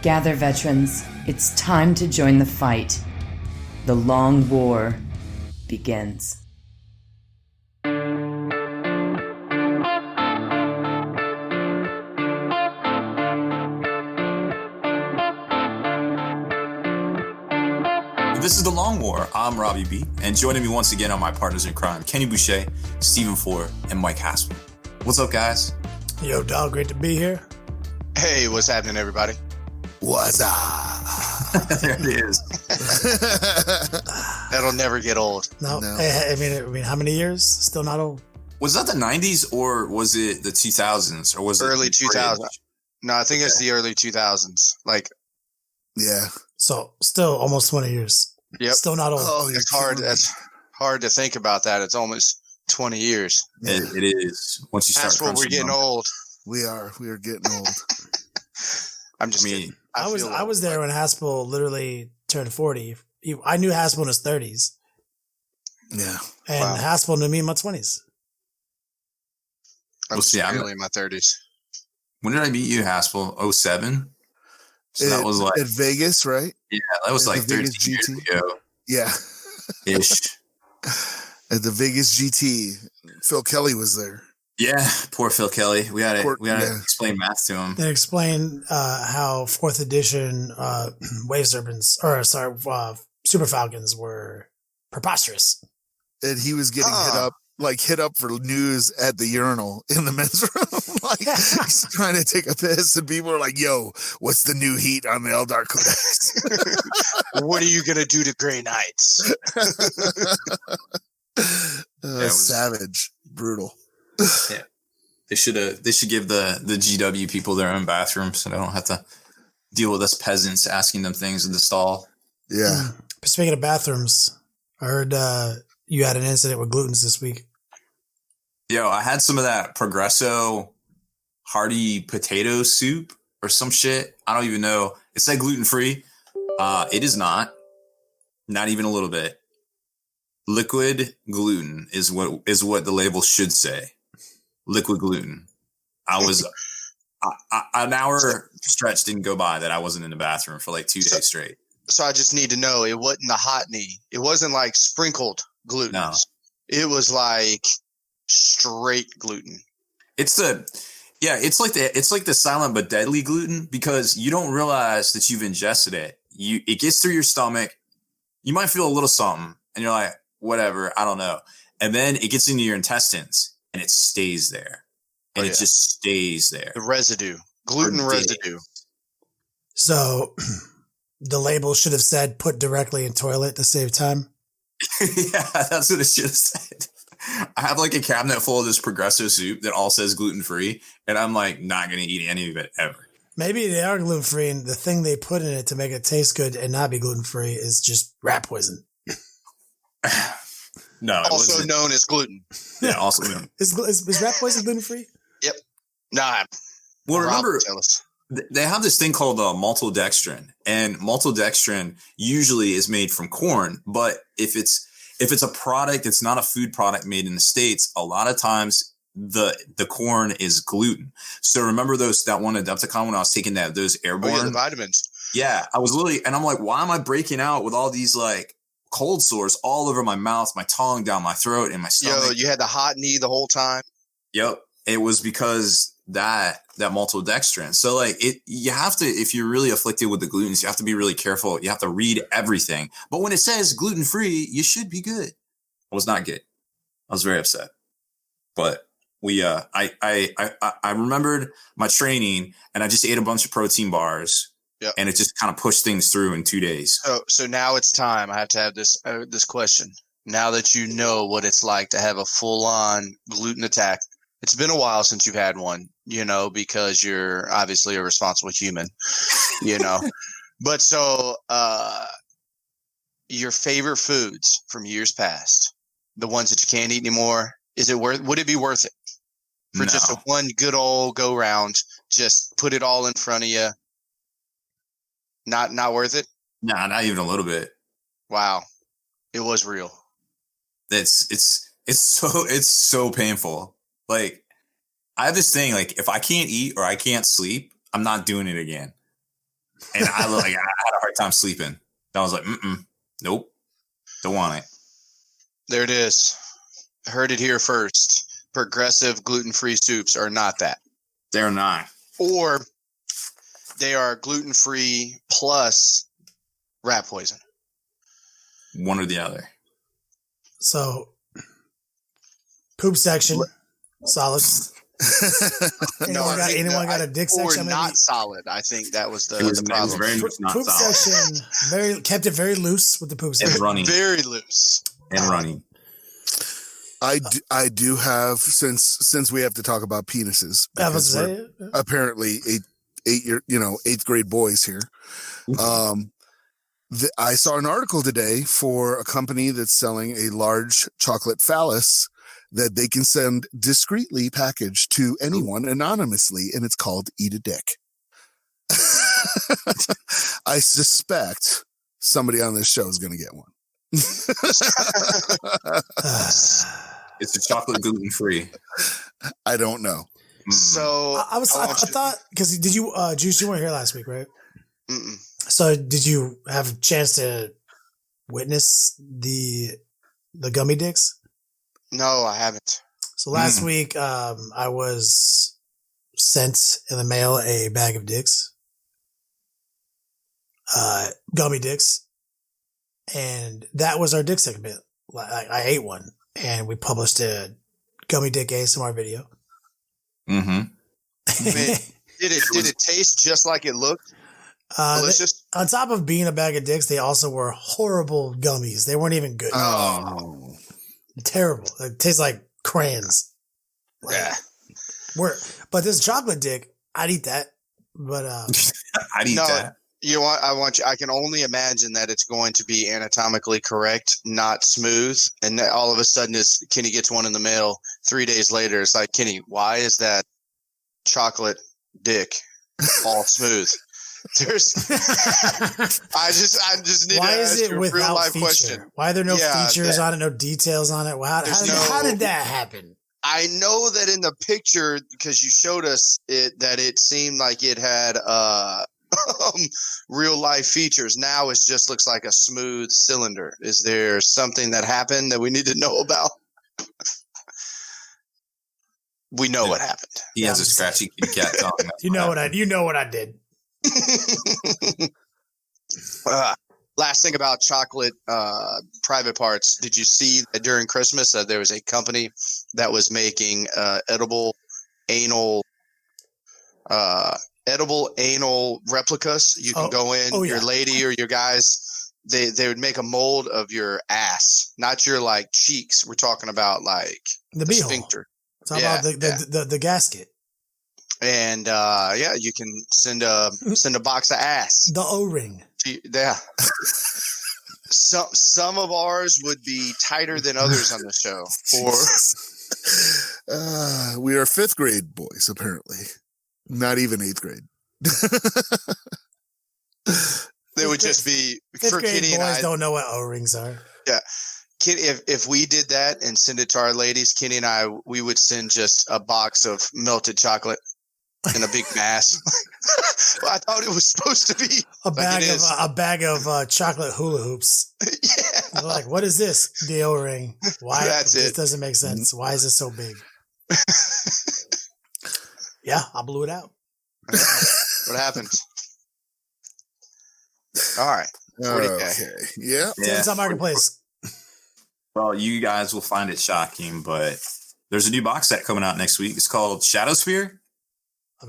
Gather, veterans. It's time to join the fight. The long war begins. This is The Long War. I'm Robbie B. And joining me once again are my partners in crime, Kenny Boucher, Stephen Fore, and Mike Haspil. What's up, guys? Yo, dog, great to be here. Hey, what's happening, everybody? What's up? There it is. That'll never get old. No. I mean, how many years? Still not old. Was that the 90s or was it the 2000s? Or was it early 2000s? No, I think it's the early 2000s. Yeah. So still almost 20 years. Yep. Still not old. Oh, it's hard. That's hard to think about that. It's almost 20 years. It is. Once you start. That's when we're getting old. We are getting old. I'm just kidding. I was there when Haspil literally turned 40. I knew Haspil in his 30s. Yeah. And Haspil knew me in my 20s. I'm really in my 30s. When did I meet you, Haspil? 07? So that was like at Vegas, right? Yeah, that was like 13 years ago. Yeah. Ish. At the Vegas GT, Phil Kelly was there. Yeah, poor Phil Kelly. We had to explain math to him. They explained how 4th edition Super Falcons were preposterous. And he was getting hit up for news at the urinal in the men's room. He's trying to take a piss, and people are like, yo, what's the new heat on the Eldar Codex? What are you going to do to Grey Knights? Savage. Brutal. Yeah. They should give the GW people their own bathroom so they don't have to deal with us peasants asking them things in the stall. Yeah. Speaking of bathrooms, I heard you had an incident with glutens this week. Yo, I had some of that Progresso hearty potato soup or some shit. I don't even know. It said gluten-free. It is not. Not even a little bit. Liquid gluten is what the label should say. Liquid gluten. I was an hour stretch didn't go by that I wasn't in the bathroom for like 2 days straight. So I just need to know it wasn't the hot knee. It wasn't like sprinkled gluten. No. It was like straight gluten. It's like the silent but deadly gluten because you don't realize that you've ingested it. It gets through your stomach. You might feel a little something and you're like, whatever, I don't know. And then it gets into your intestines and it stays there. And it just stays there. The residue. Gluten residue. So the label should have said put directly in toilet to save time. Yeah, that's what it should have said. I have like a cabinet full of this Progresso soup that all says gluten-free, and I'm like not going to eat any of it ever. Maybe they are gluten-free, and the thing they put in it to make it taste good and not be gluten-free is just rat poison. No, also known as gluten. Yeah, also known. Is rat poison gluten-free? Yep. Nah. Well, remember, they have this thing called maltodextrin, and maltodextrin usually is made from corn, but if it's a product, it's not a food product made in the States, a lot of times the corn is gluten. So remember that one Adepticon when I was taking those airborne the vitamins. Yeah, I was literally, and I'm like, why am I breaking out with all these like cold sores all over my mouth, my tongue, down my throat, and my stomach? Yo, you had the hot knee the whole time? Yep. It was because that maltodextrin. So like you have to, if you're really afflicted with the glutens, you have to be really careful. You have to read everything. But when it says gluten-free, you should be good. I was not good. I was very upset. But I remembered my training and I just ate a bunch of protein bars. Yep. And it just kind of pushed things through in 2 days. So now it's time. I have to have this question. Now that you know what it's like to have a full-on gluten attack, it's been a while since you've had one, because you're obviously a responsible human, But so your favorite foods from years past, the ones that you can't eat anymore, would it be worth it for just a one good old go round? Just put it all in front of you. Not worth it? Nah, not even a little bit. Wow. It was real. It's so painful. Like, I have this thing, like, if I can't eat or I can't sleep, I'm not doing it again. And I had a hard time sleeping. I was like, nope, don't want it. There it is. Heard it here first. Progressive gluten-free soups are not that. They're not. Or they are gluten-free plus rat poison. One or the other. So, poop section, solid. Anyone got a dick section? Or not solid. I think that was the problem. It was very much not poop solid. section, kept it very loose with the poop section. And running. Very loose. And running. I do have, since we have to talk about penises, apparently eighth grade boys here. I saw an article today for a company that's selling a large chocolate phallus that they can send discreetly packaged to anyone anonymously, and it's called Eat a Dick. I suspect somebody on this show is going to get one. It's a chocolate gluten-free. I don't know. So I thought, because did you, Juice, you weren't here last week, right? Mm-mm. So did you have a chance to witness the gummy dicks? No, I haven't. So last week, I was sent in the mail a bag of dicks, gummy dicks, and that was our dick segment. I ate one, and we published a gummy dick ASMR video. Mm-hmm. Did it taste just like it looked? Delicious. On top of being a bag of dicks, they also were horrible gummies. They weren't even good. Oh, terrible! It tastes like crayons. Yeah. But this chocolate dick, I'd eat that. But I'd eat that. You know what? I can only imagine that it's going to be anatomically correct, not smooth. And then all of a sudden, as Kenny gets one in the mail 3 days later, it's like, Kenny, why is that chocolate dick all smooth? I just need to ask you a real life question. Why are there no features on it, no details on it? How did that happen? I know that in the picture, because you showed us that it seemed like it had real life features. Now it just looks like a smooth cylinder. Is there something that happened that we need to know about? We know what happened. He has a scratchy kitty cat tongue. You know what I did. Last thing about chocolate private parts. Did you see that during Christmas there was a company that was making edible anal replicas? You can go in, your lady or your guys, they would make a mold of your ass, not your like cheeks. We're talking about like the sphincter. It's about the gasket. And you can send a box of ass. The O-ring. Yeah. Some of ours would be tighter than others on the show. Or we are 5th grade boys, apparently. Not even 8th grade. They would just be for Kenny boys and I. Don't know what O-rings are. Yeah. Kenny, if we did that and send it to our ladies, Kenny and I, we would send just a box of melted chocolate in a big mass. Well, I thought it was supposed to be a bag of chocolate hula hoops. Yeah. They're like, what is this? The O-ring. Why? That's this doesn't make sense. Why is it so big? Yeah, I blew it out. What happened? All right. Okay. Yeah. It's on Marketplace. Well, you guys will find it shocking, but there's a new box set coming out next week. It's called Shadow Sphere.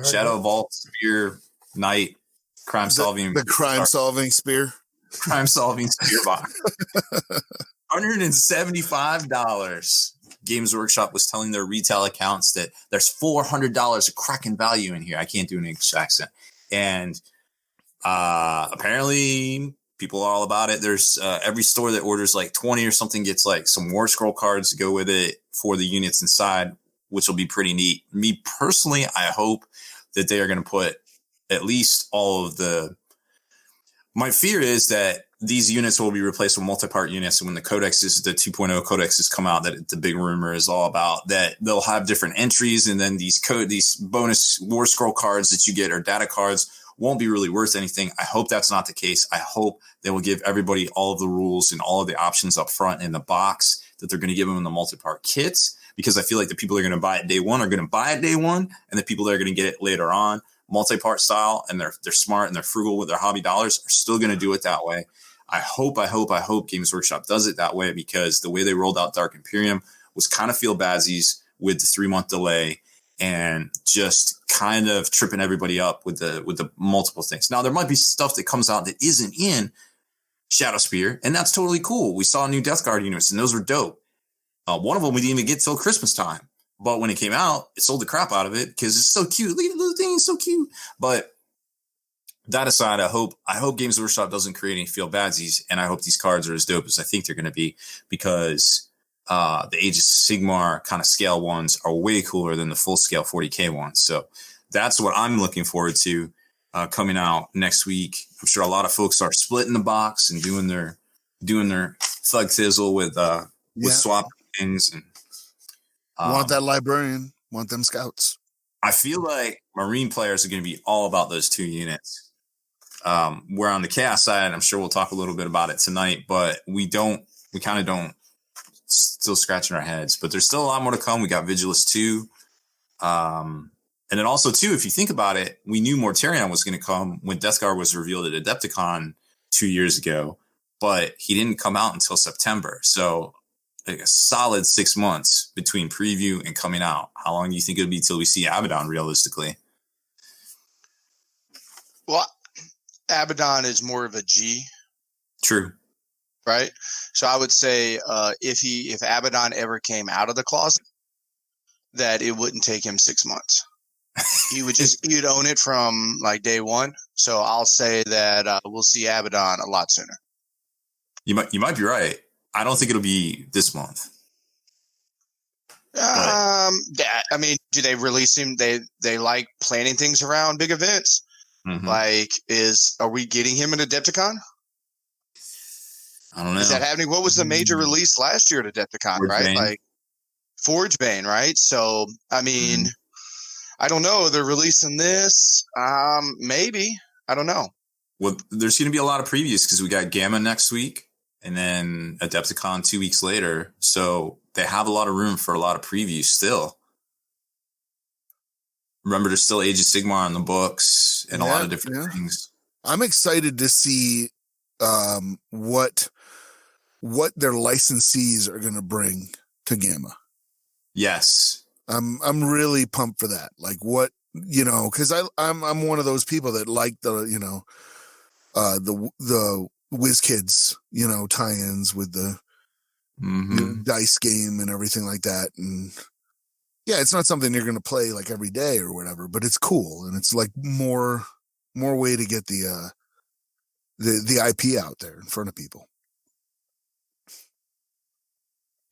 Shadow Vault Spear Knight Crime Solving. The Crime Solving Spear. Crime Solving Spear box. $175. Games Workshop was telling their retail accounts that there's $400 of cracking value in here. I can't do an English accent. And apparently people are all about it. There's every store that orders like 20 or something gets like some War Scroll cards to go with it for the units inside, which will be pretty neat. Me personally, I hope that they are going to put at least all of the... My fear is that these units will be replaced with multi-part units. And when the 2.0 codexes come out, that the big rumor is all about, that they'll have different entries. And then these bonus War Scroll cards that you get are data cards won't be really worth anything. I hope that's not the case. I hope they will give everybody all of the rules and all of the options up front in the box that they're going to give them in the multi-part kits, because I feel like the people that are going to buy it day one are going to buy it day one, and the people that are going to get it later on, multi-part style, and they're smart and they're frugal with their hobby dollars, are still going to do it that way. I hope Games Workshop does it that way, because the way they rolled out Dark Imperium was kind of feel badsies with the 3-month delay and just kind of tripping everybody up with the multiple things. Now, there might be stuff that comes out that isn't in Shadowspear, and that's totally cool. We saw new Death Guard units, and those were dope. One of them we didn't even get till Christmas time. But when it came out, it sold the crap out of it because it's so cute. Look at the little thing, it's so cute. But that aside, I hope Games Workshop doesn't create any feel badsies, and I hope these cards are as dope as I think they're going to be, because the Age of Sigmar kind of scale ones are way cooler than the full scale 40K ones. So that's what I'm looking forward to coming out next week. I'm sure a lot of folks are splitting the box and doing their thug thizzle with swap things and want that librarian, want them scouts. I feel like Marine players are going to be all about those 2 units. We're on the Chaos side. I'm sure we'll talk a little bit about it tonight, but we kind of don't, still scratching our heads, but there's still a lot more to come. We got Vigilus 2. And then also too, if you think about it, we knew Mortarion was going to come when Death Guard was revealed at Adepticon 2 years ago, but he didn't come out until September. So like a solid 6 months between preview and coming out. How long do you think it'll be till we see Abaddon realistically? Well, Abaddon is more of a G. True. Right? So I would say if Abaddon ever came out of the closet, that it wouldn't take him 6 months. He'd own it from like day one. So I'll say that we'll see Abaddon a lot sooner. You might be right. I don't think it'll be this month. I mean, do they release him? They like planning things around big events. Mm-hmm. Like, are we getting him at Adepticon? I don't know. Is that happening? What was the major release last year at Adepticon, right? Like Forgebane, right? So, I mean, I don't know. They're releasing this. Maybe. I don't know. Well, there's going to be a lot of previews because we got Gamma next week and then Adepticon 2 weeks later. So they have a lot of room for a lot of previews still. Remember, there's still Age of Sigmar on the books and a lot of different things. I'm excited to see what their licensees are going to bring to Gamma. Yes. I'm really pumped for that. Like what, cause I'm one of those people that like the WizKids, tie-ins with the dice game and everything like that. And yeah, it's not something you're going to play like every day or whatever, but it's cool. And it's like more way to get the IP out there in front of people.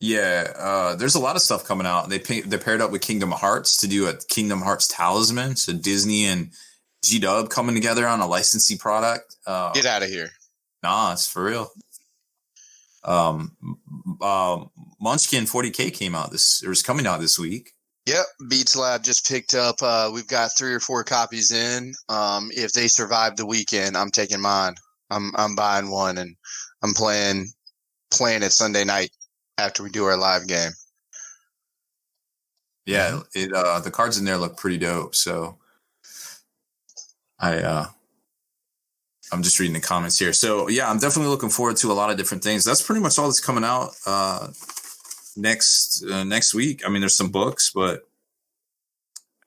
Yeah, there's a lot of stuff coming out. They paired up with Kingdom Hearts to do a Kingdom Hearts talisman. So Disney and G-Dub coming together on a licensee product. Get out of here. Nah, it's for real. Munchkin 40K came out was coming out this week. Yep, Beats Lab just picked up. We've got 3 or 4 copies in. If they survive the weekend, I'm taking mine. I'm buying one and I'm playing it Sunday night after we do our live game. Yeah, the cards in there look pretty dope. So I'm just reading the comments here. So yeah, I'm definitely looking forward to a lot of different things. That's pretty much all that's coming out next week. I mean, there's some books, but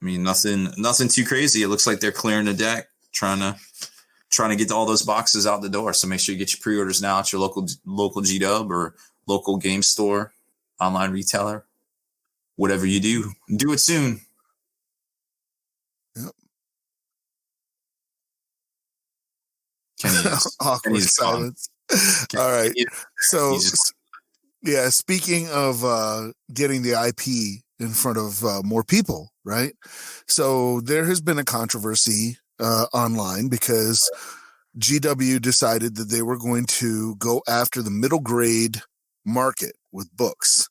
I mean, nothing too crazy. It looks like they're clearing the deck, trying to get all those boxes out the door. So make sure you get your pre-orders now at your local G-Dub or local game store, online retailer, whatever you do it soon. Yep. Awkward silence. All right. So, yeah, speaking of getting the IP in front of more people, right? So there has been a controversy online because GW decided that they were going to go after the middle grade market with books.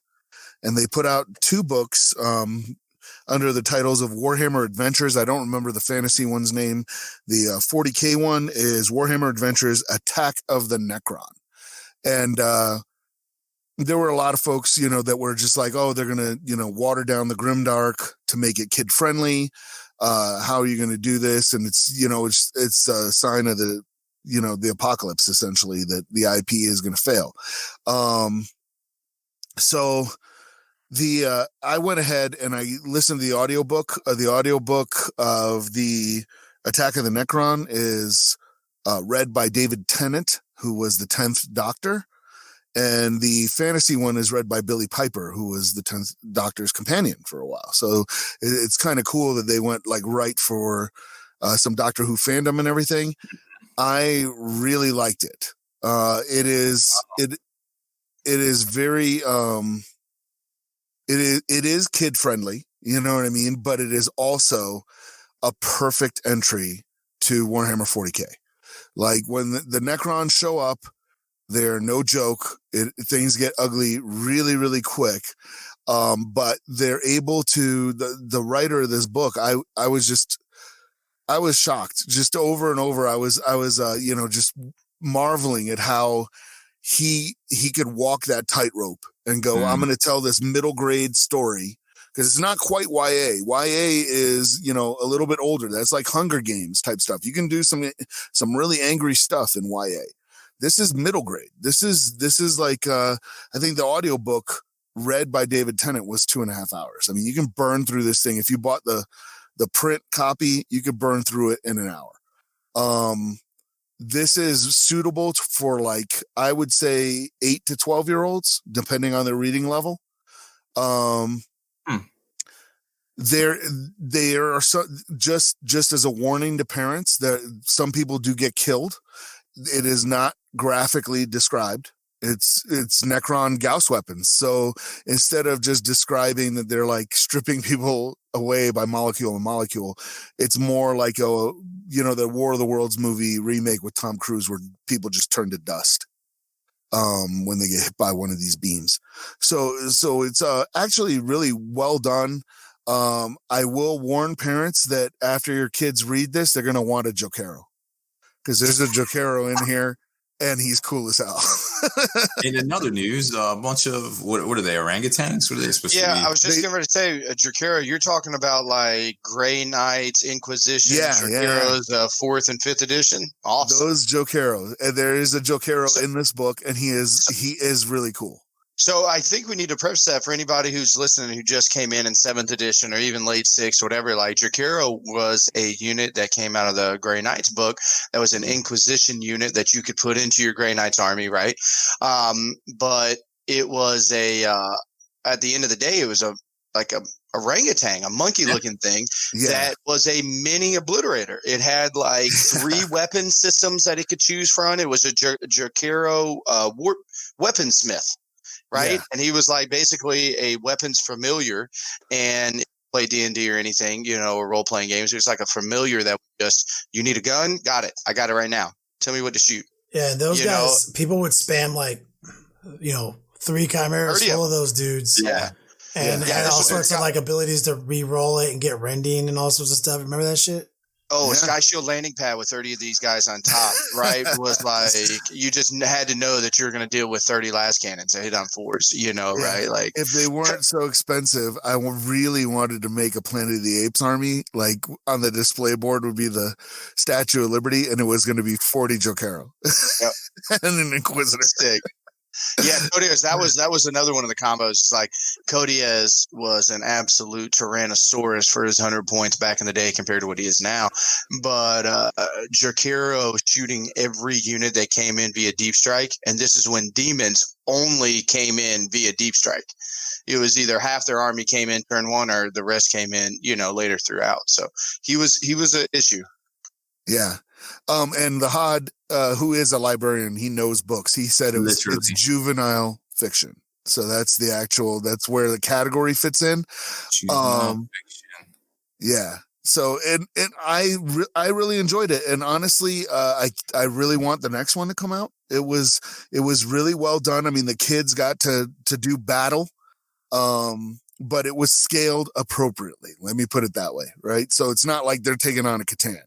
And they put out 2 books. under the titles of Warhammer Adventures. I don't remember the fantasy one's name. The 40K one is Warhammer Adventures Attack of the Necron. And there were a lot of folks, that were just like, oh, they're going to, water down the Grimdark to make it kid friendly. How are you going to do this? And it's, it's a sign of the, the apocalypse, essentially, that the IP is going to fail. So I went ahead and I listened to the audiobook. The audiobook of the Attack of the Necron is read by David Tennant, who was the 10th Doctor. And the fantasy one is read by Billy Piper, who was the 10th Doctor's companion for a while. So it's kind of cool that they went like right for some Doctor Who fandom and everything. I really liked it. It is very, it is kid friendly, you know what I mean? But it is also a perfect entry to Warhammer 40K. Like when the Necrons show up, they're no joke. Things get ugly really, really quick. But they're able to, the writer of this book, I was shocked just over and over. I was just marveling at how he could walk that tightrope and go, I'm going to tell this middle grade story, because it's not quite YA. YA is, a little bit older. That's like Hunger Games type stuff. You can do some really angry stuff in YA. This is middle grade. This is like, I think the audiobook read by David Tennant was 2.5 hours. I mean, you can burn through this thing. If you bought the print copy, you could burn through it in an hour. This is suitable for, like, I would say 8 to 12-year-olds, depending on their reading level. There are just as a warning to parents that some people do get killed. It is not graphically described. It's Necron Gauss weapons. So instead of just describing that they're like stripping people away by molecule and molecule, it's more like the War of the Worlds movie remake with Tom Cruise, where people just turn to dust when they get hit by one of these beams. So it's actually really well done. I will warn parents that after your kids read this, they're going to want a Jokero, because there's a Jokero in here, and he's cool as hell. In another news, a bunch of, what are they, orangutans? What are they supposed to be? Yeah, I was just getting ready to say, Jokero, you're talking about like Grey Knights, Inquisition, Jokeros, 4th and 5th edition? Awesome. Those Jokeros. And there is a Jokero in this book, and he is really cool. So I think we need to preface that for anybody who's listening who just came in 7th edition or even late 6th, whatever. Like, Jokero was a unit that came out of the Grey Knights book. That was an Inquisition unit that you could put into your Grey Knights army, right? But it was at the end of the day, it was a orangutan, a monkey-looking thing that was a mini obliterator. It had like 3 weapon systems that it could choose from. It was a Jokero weaponsmith. Right. Yeah. And he was like basically a weapons familiar, and play D&D or anything, or role playing games. It was like a familiar that just, you need a gun? Got it. I got it right now. Tell me what to shoot. Yeah. Those guys, people would spam like, 3 chimeras full of those dudes. Yeah. And had all sorts of like abilities to re-roll it and get rending and all sorts of stuff. Remember that shit? Oh, a Sky Shield landing pad with 30 of these guys on top, right? Was like, you just had to know that you're going to deal with 30 las cannons that hit on 4s, right? Like, if they weren't so expensive, I really wanted to make a Planet of the Apes army. Like, on the display board would be the Statue of Liberty, and it was going to be 40 Jokero. Yep. And an Inquisitor. Stick. Yeah, Codiez, that was another one of the combos. It's like Codiez was an absolute Tyrannosaurus for his 100 points back in the day compared to what he is now. But Jokero shooting every unit that came in via deep strike, and this is when demons only came in via deep strike. It was either half their army came in turn 1 or the rest came in, later throughout. So he was an issue. Yeah. And the Hod, who is a librarian, he knows books. He said it's juvenile fiction. So that's that's where the category fits in. Juvenile fiction. Yeah. So, and I really enjoyed it. And honestly, I really want the next one to come out. It was really well done. I mean, the kids got to do battle, but it was scaled appropriately. Let me put it that way, right? So it's not like they're taking on a Catan.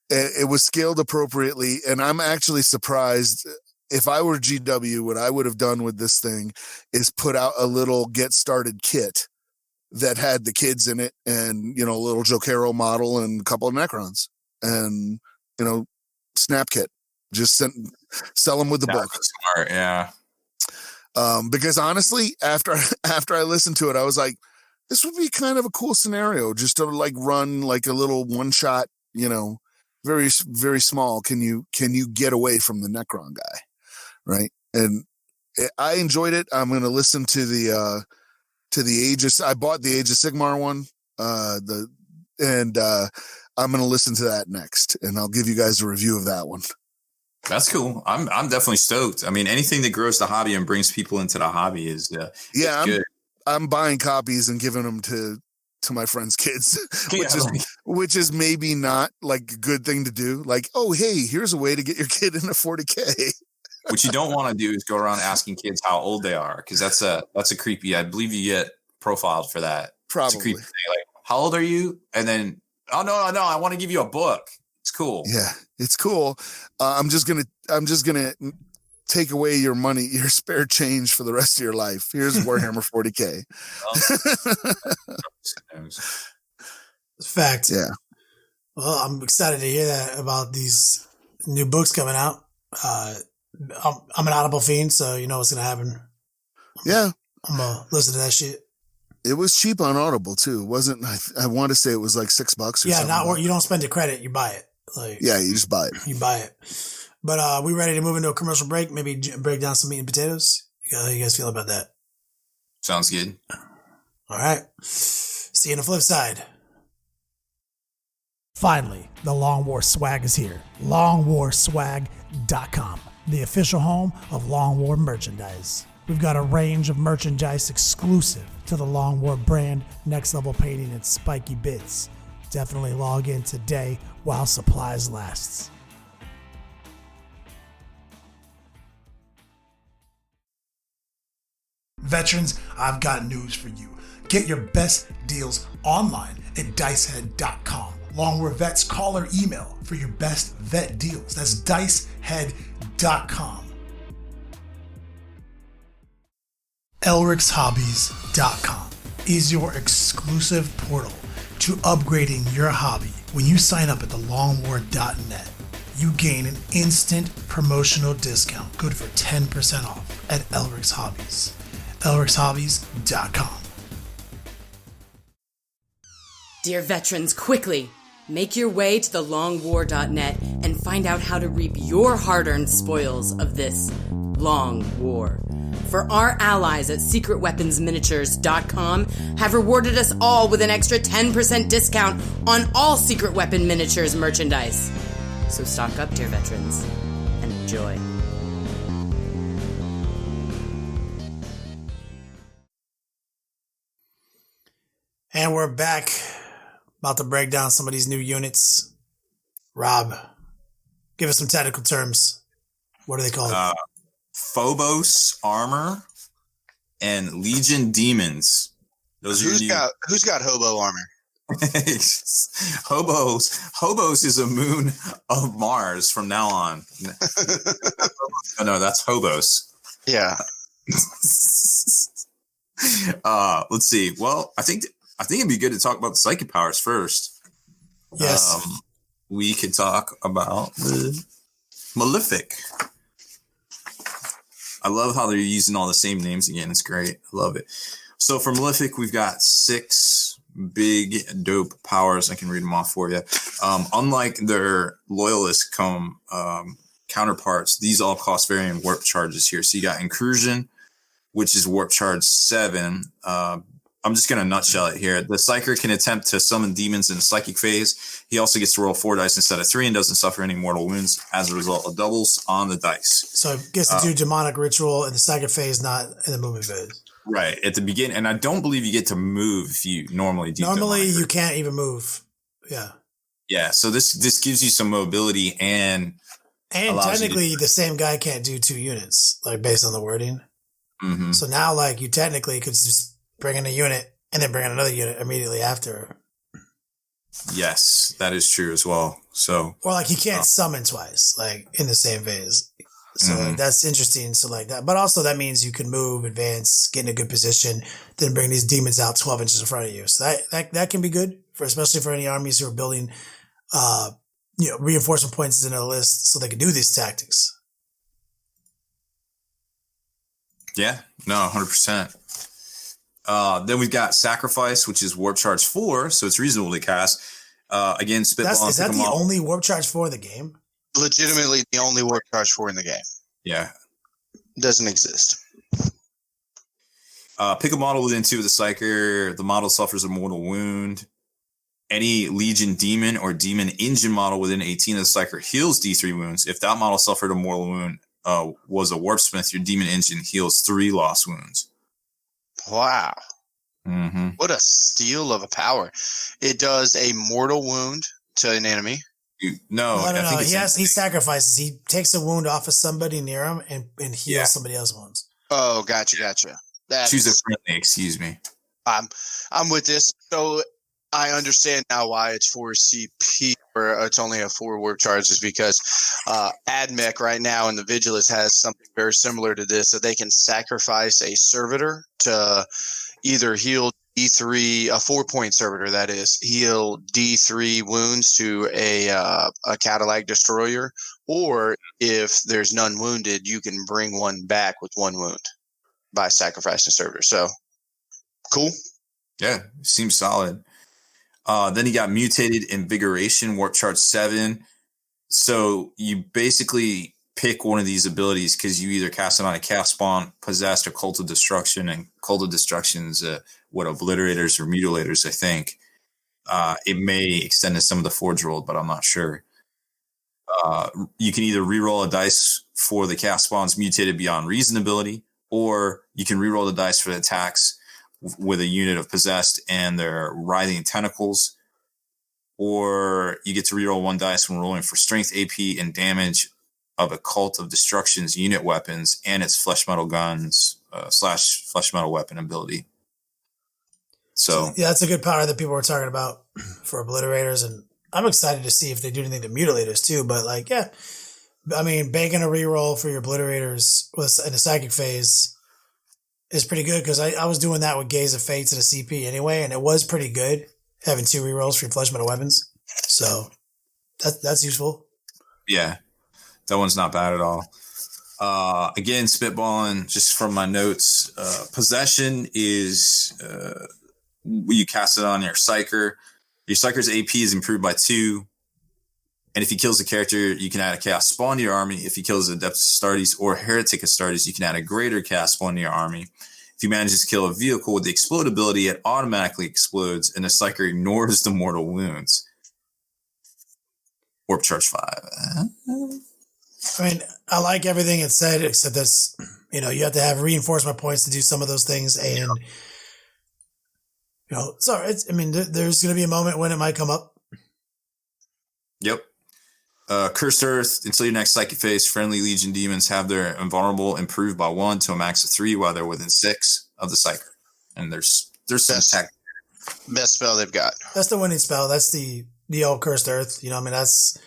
It was scaled appropriately, and I'm actually surprised. If I were GW, what I would have done with this thing is put out a little get started kit that had the kids in it, and a little Jokero model and a couple of Necrons, and snap kit. Just sell them with the book. Smart, yeah. Because honestly, after I listened to it, I was like, this would be kind of a cool scenario, just to like run like a little one shot, very, very small. Can you get away from the Necron guy? Right. And I enjoyed it. I'm going to listen to the Age I bought the Age of Sigmar one. I'm going to listen to that next, and I'll give you guys a review of that one. That's cool. I'm definitely stoked. I mean, anything that grows the hobby and brings people into the hobby is good. I'm buying copies and giving them to my friends' kids, which is maybe not like a good thing to do. Like, oh, hey, here's a way to get your kid into 40K. What you don't want to do is go around asking kids how old they are, because that's a creepy. I believe you get profiled for that. Probably. It's a creepy thing. Like, how old are you? And then, oh no, I want to give you a book. It's cool. Yeah, it's cool. I'm just gonna take away your money, your spare change for the rest of your life. Here's Warhammer 40K. Fact. Yeah. Well, I'm excited to hear that about these new books coming out. I'm an Audible fiend, so you know what's gonna happen. Yeah. I'm gonna listen to that shit. It was cheap on Audible too. It wasn't. I want to say it was like $6 or something. Yeah, not where you don't spend the credit, you buy it. Like, yeah, you just buy it. You buy it. But we ready to move into a commercial break? Maybe break down some meat and potatoes. How you guys feel about that? Sounds good. All right. See you on the flip side. Finally, the Long War swag is here. LongWarSwag.com, the official home of Long War merchandise. We've got a range of merchandise exclusive to the Long War brand, next level painting, and spiky bits. Definitely log in today while supplies lasts. Veterans, I've got news for you. Get your best deals online at dicehead.com. Long War Vets, call or email for your best vet deals. That's dicehead.com. elricshobbies.com is your exclusive portal to upgrading your hobby. When you sign up at thelongwar.net, you gain an instant promotional discount good for 10% off at Elric's Hobbies. elricshobbies.com. Dear veterans, quickly, make your way to thelongwar.net and find out how to reap your hard-earned spoils of this long war. For our allies at secretweaponsminiatures.com have rewarded us all with an extra 10% discount on all Secret Weapon Miniatures merchandise. So stock up, dear veterans, and enjoy. And we're back. About to break down some of these new units. Rob, give us some technical terms. What are they called? Phobos armor and Legion demons. Those who's got hobo armor? Hobos is a moon of Mars from now on. No, that's Phobos. Yeah. Let's see. Well, I think it'd be good to talk about the psychic powers first. Yes. We could talk about the Malefic. I love how they're using all the same names again. It's great. I love it. So for Malefic, we've got 6 big, dope powers. I can read them off for you. Unlike their loyalist counterparts, these all cost varying warp charges here. So you got Incursion, which is warp charge 7. I'm just going to nutshell it here. The Psyker can attempt to summon demons in the psychic phase. He also gets to roll 4 dice instead of 3 and doesn't suffer any mortal wounds as a result of doubles on the dice. So it gets to do demonic ritual in the second phase, not in the movement phase. Right, at the beginning. And I don't believe you get to move if you normally do. Normally, you can't even move. Yeah. Yeah, so this gives you some mobility and technically the same guy can't do 2 units, like based on the wording. Mm-hmm. So now, like, you technically could just bring in a unit, and then bring in another unit immediately after. Yes, that is true as well. So, or like he can't summon twice, like in the same phase. So like, that's interesting. So like that, but also that means you can move, advance, get in a good position, then bring these demons out 12 inches in front of you. So that can be good for, especially for any armies who are building, reinforcement points in a list so they can do these tactics. Yeah, no, 100%. Then we've got Sacrifice, which is Warp Charge 4, so it's reasonable to cast. Again, Spitball. Is that the only Warp Charge 4 in the game? Legitimately the only Warp Charge 4 in the game. Yeah. Doesn't exist. Pick a model within 2 of the Psyker. The model suffers a mortal wound. Any Legion Demon or Demon Engine model within 18 of the Psyker heals D3 wounds. If that model suffered a mortal wound, was a Warpsmith, your Demon Engine heals 3 lost wounds. Wow. Mm-hmm. What a steal of a power. It does a mortal wound to an enemy. No. He sacrifices. He takes a wound off of somebody near him and heals somebody else's wounds. Oh, gotcha. Choose a friendly, excuse me. I'm with this. So I understand now why it's 4 CP or it's only a 4 warp charges, because AdMech right now in the Vigilus has something very similar to this, that they can sacrifice a servitor to either heal D3, a 4-point servitor that is, heal D3 wounds to a Cadillac destroyer, or if there's none wounded, you can bring one back with 1 wound by sacrificing servitor. So cool. Yeah, seems solid. Then you got Mutated Invigoration, Warp Charge 7. So you basically pick one of these abilities because you either cast it on a Chaos Spawn, Possessed, or Cult of Destruction. And Cult of Destruction's Obliterators or Mutilators, I think. It may extend to some of the Forge rolled, but I'm not sure. You can either reroll a dice for the Chaos Spawn's Mutated Beyond Reason ability, or you can reroll the dice for the attacks with a unit of Possessed and their Writhing Tentacles, or you get to reroll 1 dice when rolling for strength, AP, and damage of a Cult of Destruction's unit weapons and its Flesh Metal Guns / Flesh Metal Weapon ability. So yeah, that's a good power that people were talking about for Obliterators, and I'm excited to see if they do anything to Mutilators too. But like, yeah, I mean, banking a reroll for your Obliterators in a Psychic phase is pretty good, because I was doing that with Gaze of Fates and a CP anyway, and it was pretty good having 2 rerolls for your Flesh Metal Weapons. So that's useful. Yeah, that one's not bad at all. Again, spitballing just from my notes. Possession is you cast it on your Psyker. Your Psyker's AP is improved by 2. And if he kills a character, you can add a Chaos Spawn to your army. If he kills Adept Astartes or Heretic Astartes, you can add a greater Chaos Spawn to your army. If he manages to kill a vehicle with the Explode ability, it automatically explodes, and the Psyker ignores the mortal wounds. Warp Charge 5. I mean, I like everything it said, except that's, you have to have reinforcement points to do some of those things. And, sorry, there's going to be a moment when it might come up. Yep. Cursed Earth, until your next Psychic phase, friendly Legion demons have their invulnerable improved by 1 to a max of 3 while they're within 6 of the Psyker. And there's some tech. Best spell they've got. That's the winning spell. That's the old Cursed Earth. That's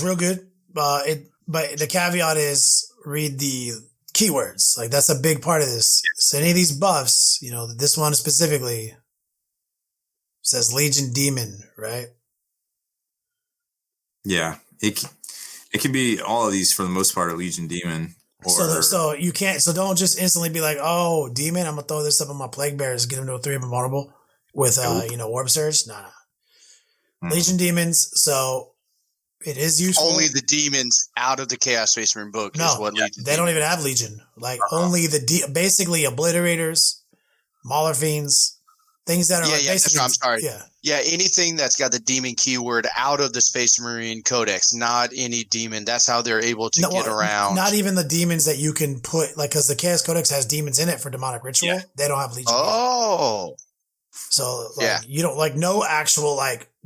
real good. But the caveat is read the keywords. Like, that's a big part of this. So any of these buffs, this one specifically says Legion Demon, right? Yeah, it can be all of these for the most part. A Legion Demon. So you can't. So don't just instantly be like, "Oh, Demon, I'm gonna throw this up on my Plague Bears, get him to a 3 invulnerable with Warp Surge." Nah. Legion Demons. So it is useful. Only the demons out of the Chaos Space Marine book is what Legion. They don't even have Legion. Like only basically Obliterators, Mauler Fiends. Things that are basically, I'm sorry. Yeah, anything that's got the demon keyword out of the Space Marine Codex, not any demon. That's how they're able to get around. Not even the demons that you can put, like, because the Chaos Codex has demons in it for demonic ritual. Yeah. They don't have Legion. Oh. So, you don't, no actual,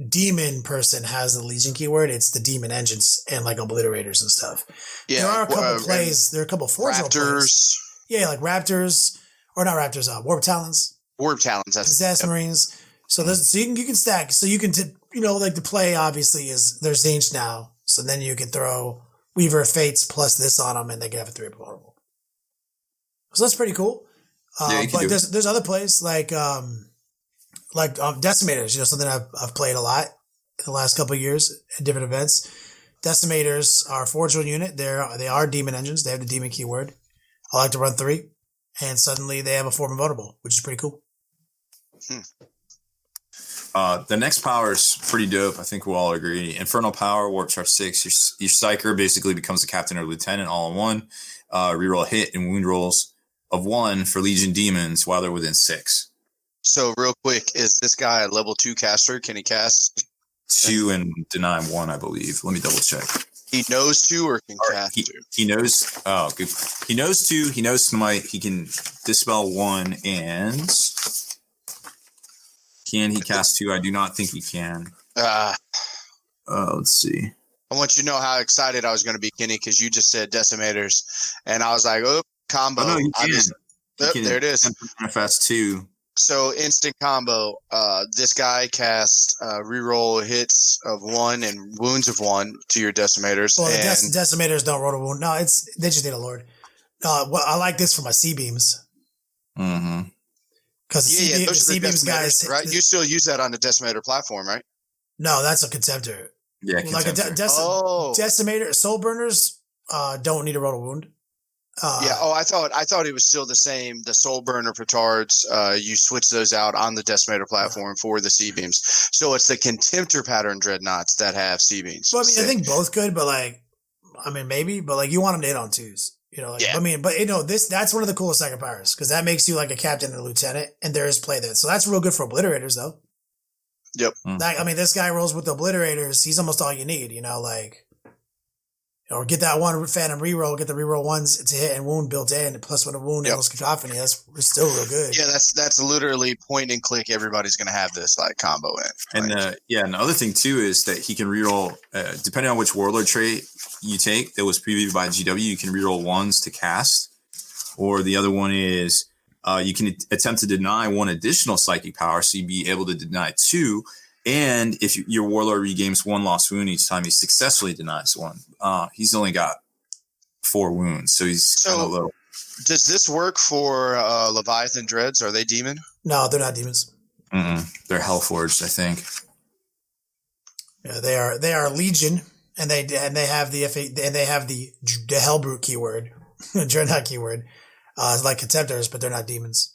demon person has the Legion keyword. It's the demon engines and, Obliterators and stuff. Yeah. There are a couple plays. There are a couple Forge plays. Raptors. Yeah, like Raptors. or not raptors, warp talons. Warp talons. That's Possessed marines. So you can stack. So you can, like the play obviously is there's Zinch now. So then you can throw Weaver of Fates plus this on them and they can have a 3 vulnerable. So that's pretty cool. But there's other plays like Decimators, something I've played a lot in the last couple of years at different events. Decimators are a Forge One unit. They are demon engines. They have the demon keyword. I like to run 3, and suddenly they have a 4 invulnerable, which is pretty cool. The next power is pretty dope. I think we'll all agree. Infernal Power, Warp Charge 6. Your Psyker basically becomes a captain or lieutenant all in one. Reroll hit and wound rolls of 1 for Legion demons while they're within 6. So real quick, is this guy a level 2 caster? Can he cast 2 and deny 1, I believe. Let me double check. He knows 2 or can cast 2? He knows. Oh, good. He knows 2. He knows Smite. He can dispel 1, and can he cast 2? I do not think he can. Let's see. I want you to know how excited I was going to be, Kenny, because you just said Decimators, and I was like, "Oh, combo!" Oh, no, he can. There it is. Manifest 2. So instant combo. This guy casts reroll hits of 1 and wounds of 1 to your Decimators. Well, Decimators don't roll a wound. No, they just need a Lord. I like this for my C-beams. Mm-hmm. Because the C-beams guys, right? You still use that on the Decimator platform, right? No, that's a Contemptor. Yeah, Contemptor. Decimator, Soul Burners don't need a roll a wound. I thought it was still the same. The Soul Burner Petards, you switch those out on the Decimator platform for the C-beams. So it's the Contemptor pattern dreadnoughts that have C-beams. Well, I mean, I think both could, but maybe, but you want them to hit on 2s. That's one of the coolest second powers because that makes you like a captain and a lieutenant, and there is play there. So that's real good for obliterators, though. Yep. This guy rolls with the obliterators. He's almost all you need, or get that 1 Phantom reroll, get the reroll 1s to hit and wound built in, plus 1 wound, endless cacophony. That's still real good. Yeah, that's literally point and click. Everybody's going to have this combo in. And and the other thing too is that he can reroll, depending on which warlord trait you take that was previewed by GW, you can reroll 1s to cast, or the other one is you can attempt to deny 1 additional psychic power, so you'd be able to deny 2. And if your warlord regains 1 lost wound each time he successfully denies 1, he's only got 4 wounds, so he's kind of low. Does this work for Leviathan Dreads? Are they demon? No, they're not demons. They're Hellforged, I think. Yeah, they are Legion, and they have the Hellbrute keyword, Dreadnought keyword, like Contemptors, but they're not demons.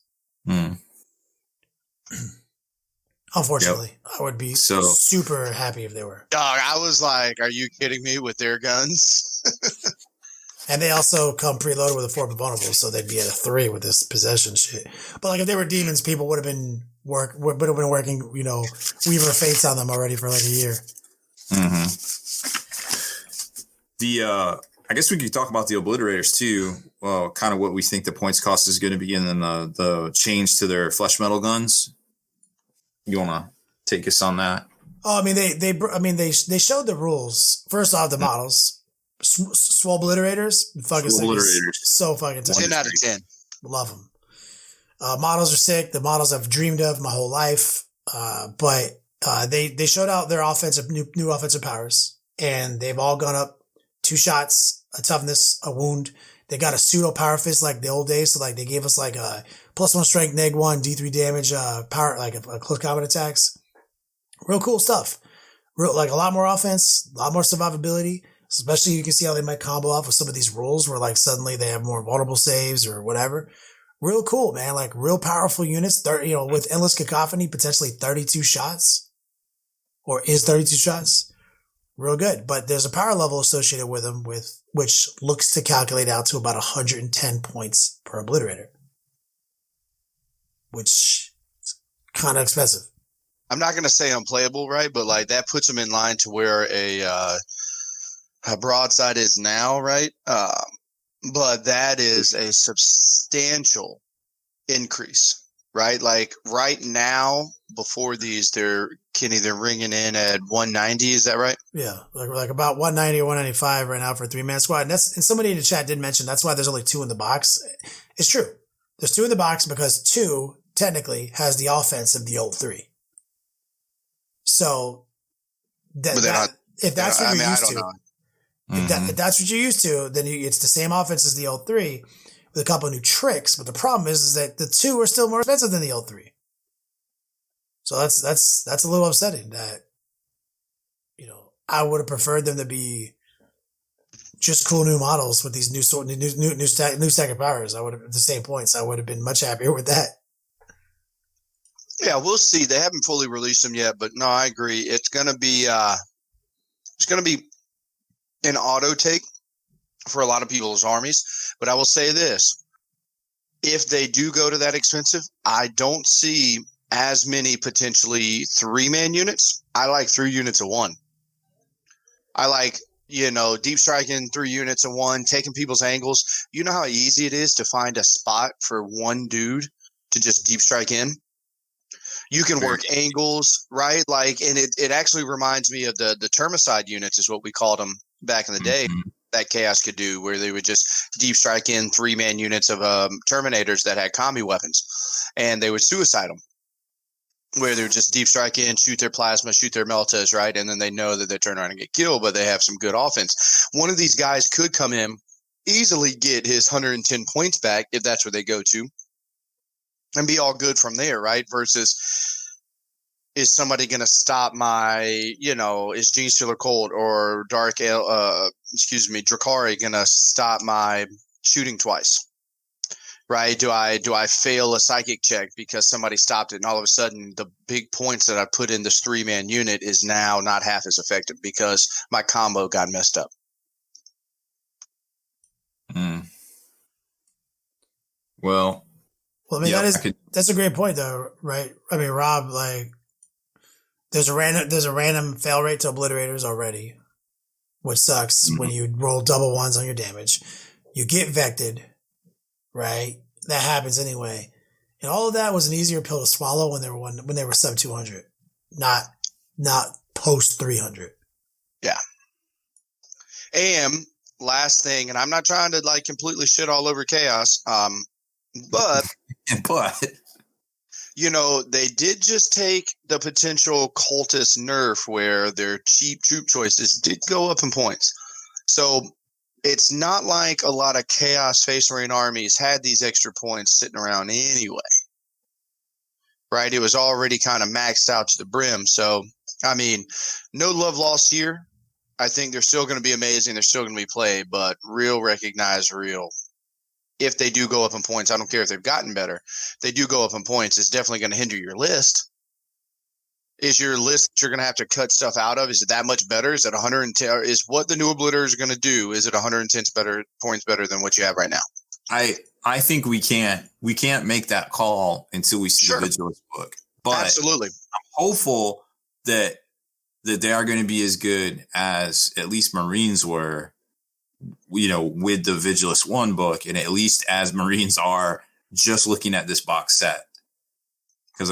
Unfortunately, yep. I would be super happy if they were. Dog, I was like, are you kidding me with their guns? And they also come preloaded with a 4 vulnerable, so they'd be at a 3 with this possession shit. But if they were demons, people would have been working, Weaver of Fates on them already for a year. Mm-hmm. I guess we could talk about the obliterators too. Well, kind of what we think the points cost is going to be, and then the change to their flesh metal guns. You want to take us on that? Oh, they showed the rules. First off, the models. Swole obliterators. Fucking so fucking tight. 10 out of 10. Love them. Models are sick. The models I've dreamed of my whole life. But they showed out their new offensive powers, and they've all gone up 2 shots, a toughness, a wound. They got a pseudo power fist like the old days. So they gave us a +1 strength, -1, D3 damage, power, a close combat attacks. Real cool stuff. A lot more offense, a lot more survivability. Especially you can see how they might combo off with some of these rules where suddenly they have more vulnerable saves or whatever. Real cool, man. Real powerful units. With endless cacophony, potentially 32 shots, or is 32 shots. Real good. But there's a power level associated with them, which looks to calculate out to about 110 points per obliterator, which is kind of expensive. I'm not going to say unplayable, right? But that puts them in line to where a broadside is now, right? But that is a substantial increase, right? Right now, before these, they're ringing in at 190. Is that right? Yeah, about 190 or 195 right now for a 3-man squad. And somebody in the chat did mention that's why there's only 2 in the box. It's true. There's 2 in the box because 2 technically has the offense of the old 3. So if that's what you're used to, if that's what you're used to, then it's the same offense as the old 3 with a couple of new tricks. But the problem is that the 2 are still more expensive than the old 3. So that's a little upsetting. That I would have preferred them to be just cool new models with these new stack of powers. I would have the same points. I would have been much happier with that. Yeah, we'll see. They haven't fully released them yet, but no, I agree. It's gonna be an auto take for a lot of people's armies. But I will say this: if they do go to that expensive, I don't see as many potentially 3-man units. I like 3 units of 1. I like, deep striking 3 units of 1, taking people's angles. You know how easy it is to find a spot for one dude to just deep strike in? You can work angles, right? And it actually reminds me of the termicide units is what we called them back in the day that Chaos could do, where they would just deep strike in 3-man units of Terminators that had combi weapons, and they would suicide them. Where they would just deep strike in, shoot their plasma, shoot their meltas, right? And then they know that they turn around and get killed, but they have some good offense. One of these guys could come in, easily get his 110 points back if that's where they go to, and be all good from there, right? Versus, is somebody going to stop my, is Genestealer Cold or Drakari going to stop my shooting twice? Right? Do I fail a psychic check because somebody stopped it, and all of a sudden the big points that I put in this 3-man unit is now not half as effective because my combo got messed up. Well, I mean, that's a great point though, right? I mean, Rob, there's a random fail rate to obliterators already, which sucks when you roll double 1s on your damage. You get vected. Right, that happens anyway, and all of that was an easier pill to swallow when they were sub 200, not post 300. Yeah. And last thing, and I'm not trying to completely shit all over Chaos, but they did just take the potential cultist nerf where their cheap troop choices did go up in points, so. It's not like a lot of Chaos Space Marine armies had these extra points sitting around anyway, right? It was already kind of maxed out to the brim. So, I mean, no love lost here. I think they're still going to be amazing. They're still going to be played, but recognize real. If they do go up in points, I don't care if they've gotten better. If they do go up in points, it's definitely going to hinder your list. Is your list that you're going to have to cut stuff out of? Is it that much better? Is it 110? Is what the new obliterators are going to do? Is it 110 points better than what you have right now? I think we can't make that call until we see the Vigilance book. But absolutely, I'm hopeful that they are going to be as good as at least Marines were, with the Vigilance 1 book, and at least as Marines are just looking at this box set. Because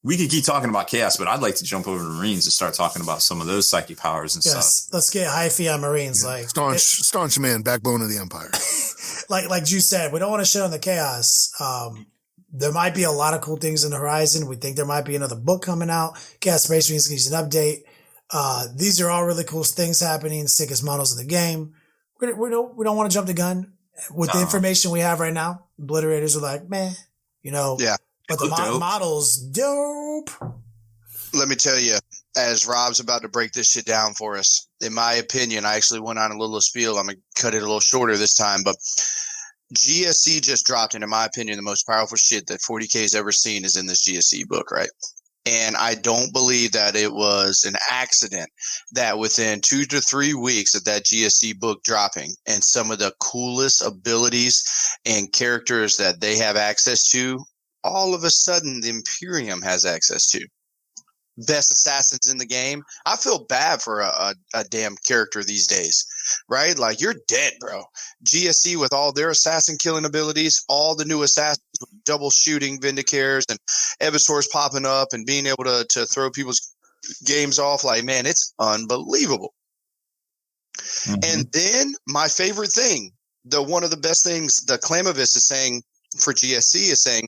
we could keep talking about Chaos, but I'd like to jump over to Marines and start talking about some of those psychic powers and stuff. Let's get hyphy on Marines. Staunch man, backbone of the Empire. like you said, we don't want to shit on the Chaos. There might be a lot of cool things in the horizon. We think there might be another book coming out. Chaos Space Marines needs an update. These are all really cool things happening. Sickest models in the game. We don't want to jump the gun with the information we have right now. Obliterators are like, man, yeah. But the model's dope. Let me tell you, as Rob's about to break this shit down for us, in my opinion, I actually went on a little spiel. I'm going to cut it a little shorter this time, but GSC just dropped, and in my opinion, the most powerful shit that 40K's ever seen is in this GSC book, right? And I don't believe that it was an accident that within 2 to 3 weeks of that GSC book dropping and some of the coolest abilities and characters that they have access to, all of a sudden the Imperium has access to. Best assassins in the game. I feel bad for a damn character these days, right? You're dead, bro. GSC with all their assassin killing abilities, all the new assassins with double shooting Vindicators and Evisaurs popping up and being able to throw people's games off. Man, it's unbelievable. Mm-hmm. And then my favorite thing, one of the best things the Clamovis is saying for GSC is saying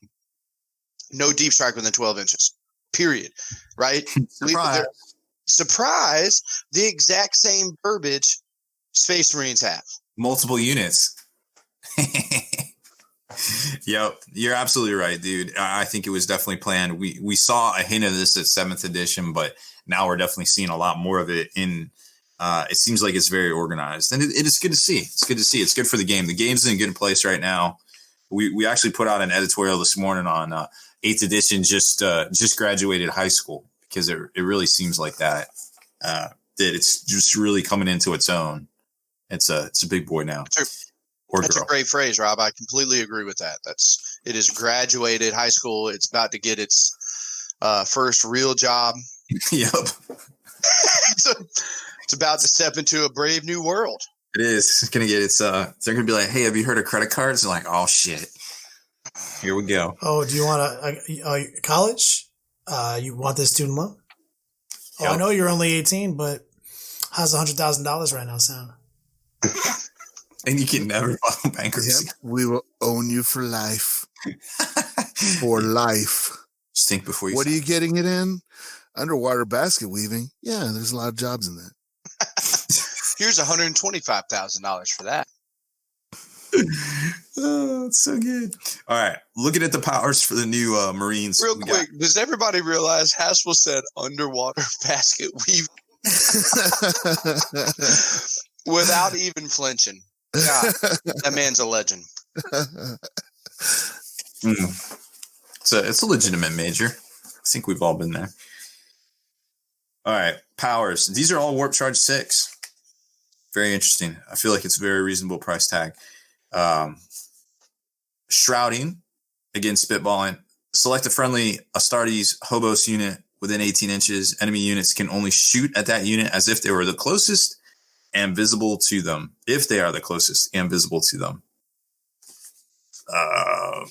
no deep strike within 12 inches. Period. Right? Surprise! The exact same verbiage Space Marines have. Multiple units. Yep, you're absolutely right, dude. I think it was definitely planned. We saw a hint of this at 7th edition, but now we're definitely seeing a lot more of it in. It seems like it's very organized, and it is good to see. It's good to see. It's good for the game. The game's in a good place right now. We actually put out an editorial this morning on 8th edition just graduated high school, because it really seems like that it's just really coming into its own. It's a big boy now. That's a great phrase, Rob. I completely agree with that. It is graduated high school. It's about to get its first real job. Yep. It's about to step into a brave new world. It is. It's gonna get they're gonna be like, hey, have you heard of credit cards? They're like, oh shit. Here we go. Oh, do you want college? You want this student loan? Oh, yep. I know you're only 18, but how's $100,000 right now sound? And you can never file bankruptcy. Yep. We will own you for life. For life. Just think before you. What are you getting it in? Underwater basket weaving. Yeah, there's a lot of jobs in that. Here's $125,000 for that. Oh, it's so good. All right, looking at the powers for the new Marines. Real quick, does everybody realize Haspil said underwater basket weaving without even flinching? God, that man's a legend. It's a legitimate major. I think we've all been there. All right, powers. These are all Warp Charge 6. Very interesting. I feel like it's a very reasonable price tag. Shrouding, again, spitballing. Select a friendly Astartes Phobos unit within 18 inches. Enemy units can only shoot at that unit as if they were the closest and visible to them. If they are the closest and visible to them.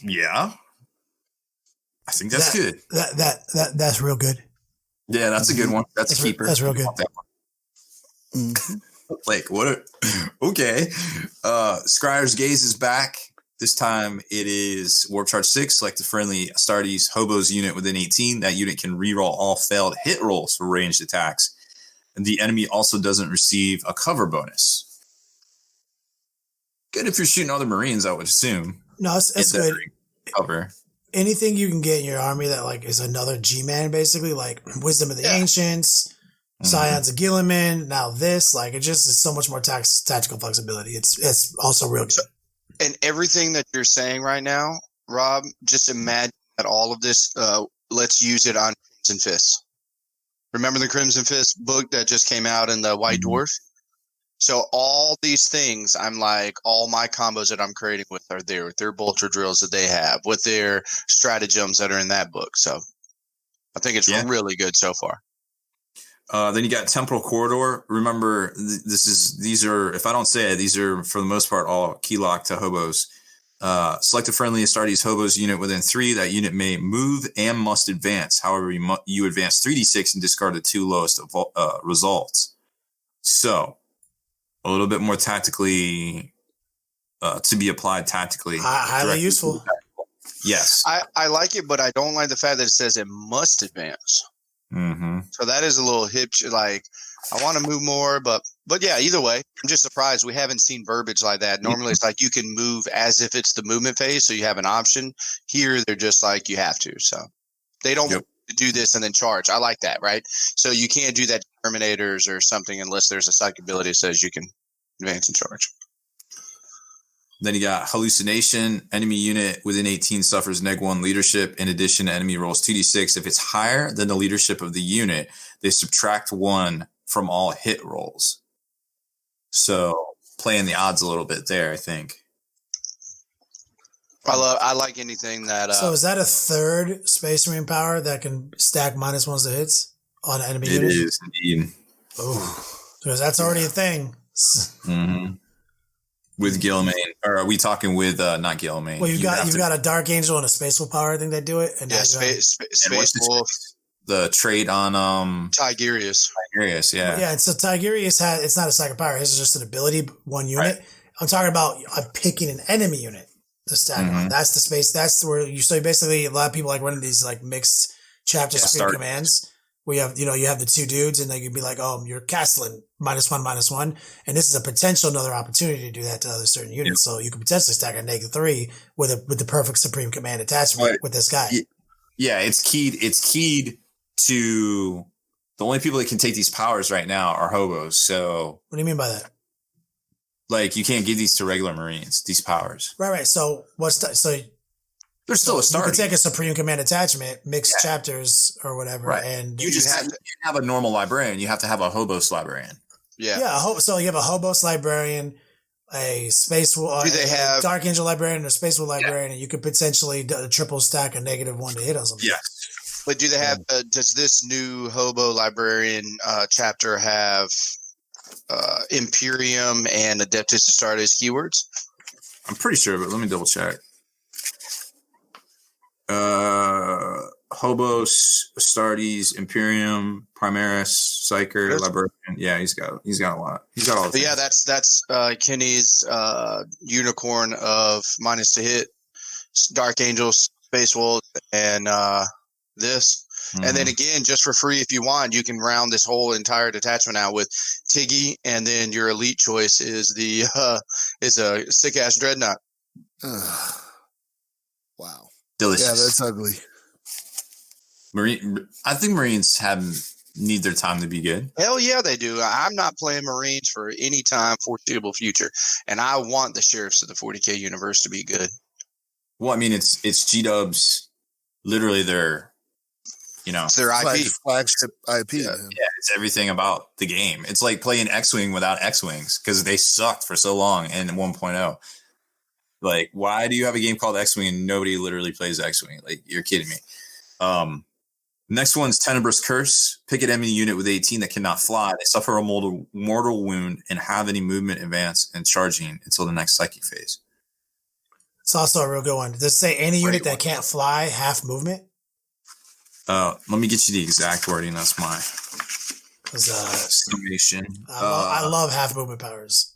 Yeah. I think that's good. That's real good. Yeah, that's a good one. That's a keeper. That's real good. Like, what? Okay. Scryer's Gaze is back. This time it is Warp Charge 6. Select the friendly Astartes Phobos unit within 18. That unit can reroll all failed hit rolls for ranged attacks. And the enemy also doesn't receive a cover bonus. Good if you're shooting other Marines, I would assume. No, it's good. Cover. Anything you can get in your army that like is another G-Man, basically, like Wisdom of the Ancients, Scions of Gilliman, now this, like it just is so much more tactical flexibility. It's also real good. So, and everything that you're saying right now, Rob, just imagine that all of this, let's use it on Crimson Fist. Remember the Crimson Fist book that just came out in the White Dwarf? So all these things, I'm like, all my combos that I'm creating with are there, with their bolter drills that they have, with their stratagems that are in that book. So I think it's really good so far. Then you got Temporal Corridor. Remember, these are, if I don't say it, these are for the most part all key lock to hobos. Select a friendly Astartes Hobos unit within 3. That unit may move and must advance. However, you advance 3d6 and discard the 2 lowest results. So a little bit more tactically to be applied tactically. Highly useful. Yes. I like it, but I don't like the fact that it says it must advance. Mm-hmm. So that is a little hip. Like, I want to move more, but yeah, either way, I'm just surprised we haven't seen verbiage like that. Normally it's like you can move as if it's the movement phase, so you have an option. Here, they're just like you have to. So they don't do this and then charge. I like that, right? So you can't do that to Terminators or something unless there's a psych ability that says you can advance and charge. Then you got Hallucination. Enemy unit within 18 suffers -1 leadership. In addition, enemy rolls 2d6. If it's higher than the leadership of the unit, they subtract 1 from all hit rolls. So playing the odds a little bit there, I think. I like anything that. So is that a third Space Marine power that can stack -1s to hits on an enemy unit? It is indeed. Oh, so that's already a thing. Mm-hmm. With Gilliman, or are we talking with not Gilliman? Well, you've got a Dark Angel and a Space Wolf power. I think they do it. And Space Wolf. The trait on Tigurius. Tigurius, yeah. Yeah, and so Tigurius it's not a second power. His is just an ability, 1 unit. I'm talking about picking an enemy unit to stack on. That's the space. That's where so basically a lot of people like running these like mixed chapter Supreme commands. We have, you have the two dudes and they could be like, oh, you're castling -1/-1. And this is a potential another opportunity to do that to other certain units. So you could potentially stack a -3 with the perfect Supreme Command attachment with this guy. Yeah, it's keyed to the only people that can take these powers right now are hobos. So what do you mean by that? Like you can't give these to regular Marines, these powers. Right. So there's still a start. You can take a Supreme Command attachment, mix chapters or whatever, and you just have a normal librarian. You have to have a hobos librarian. So you have a hobos librarian, a space a Dark Angel librarian, or a Space Wolf librarian, and you could potentially triple stack a -1 to hit on something. Yeah. But do they have? Does this new hobo librarian chapter have Imperium and Adeptus Astartes keywords? I'm pretty sure, but let me double check. Hobos, Astartes, Imperium, Primaris, Psyker, Librarian. Yeah, he's got a lot. He's got all. But yeah, that's Kenny's unicorn of minus to hit, Dark Angels, Space Wolf, and this. And then again, just for free, if you want, you can round this whole entire detachment out with Tiggy, and then your elite choice is a sick ass dreadnought. Wow. Delicious. Yeah, that's ugly. I think Marines need their time to be good. Hell yeah, they do. I'm not playing Marines for any time foreseeable future, and I want the sheriffs of the 40K universe to be good. Well, I mean, it's G-Dubs, literally their, it's their IP, flagship IP. Yeah, it's everything about the game. It's like playing X-Wing without X-Wings because they sucked for so long in 1.0. Like, why do you have a game called X-Wing and nobody literally plays X-Wing? Like, you're kidding me. Next one's Tenebrous Curse. Pick an enemy unit with 18 that cannot fly. They suffer a mortal wound and have any movement, advance, and charging until the next psychic phase. It's also a real good one. Does it say any unit that can't fly, half movement? Let me get you the exact wording. That's my summation. I love half movement powers.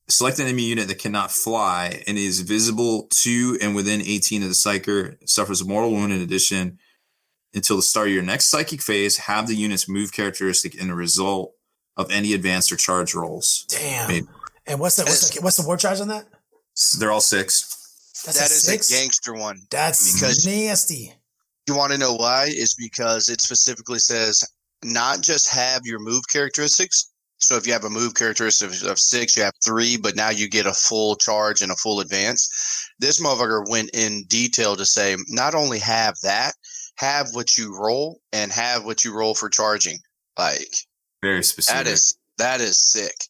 Select an enemy unit that cannot fly and is visible to and within 18 of the Psyker, suffers a mortal wound in addition until the start of your next psychic phase. Have the unit's move characteristic in the result of any advanced or charge rolls. Damn. Maybe. And what's the war charge on that? They're all 6. That is a gangster one. That's nasty. You want to know why? Is because it specifically says not just have your move characteristics. So if you have a move characteristic of 6, you have 3, but now you get a full charge and a full advance. This motherfucker went in detail to say not only have that, have what you roll and have what you roll for charging. Like very specific. That is sick.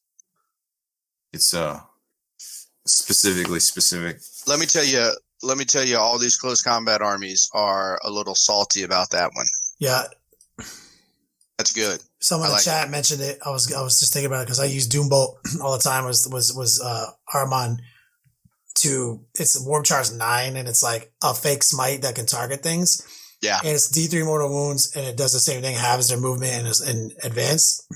It's specifically specific. Let me tell you, all these close combat armies are a little salty about that one. Yeah. That's good. Someone in the chat mentioned it. I was just thinking about it because I use Doombolt all the time. Was Armon it's Warp Charge 9 and it's like a fake smite that can target things. Yeah. And it's D3 mortal wounds and it does the same thing, halves their movement and advance.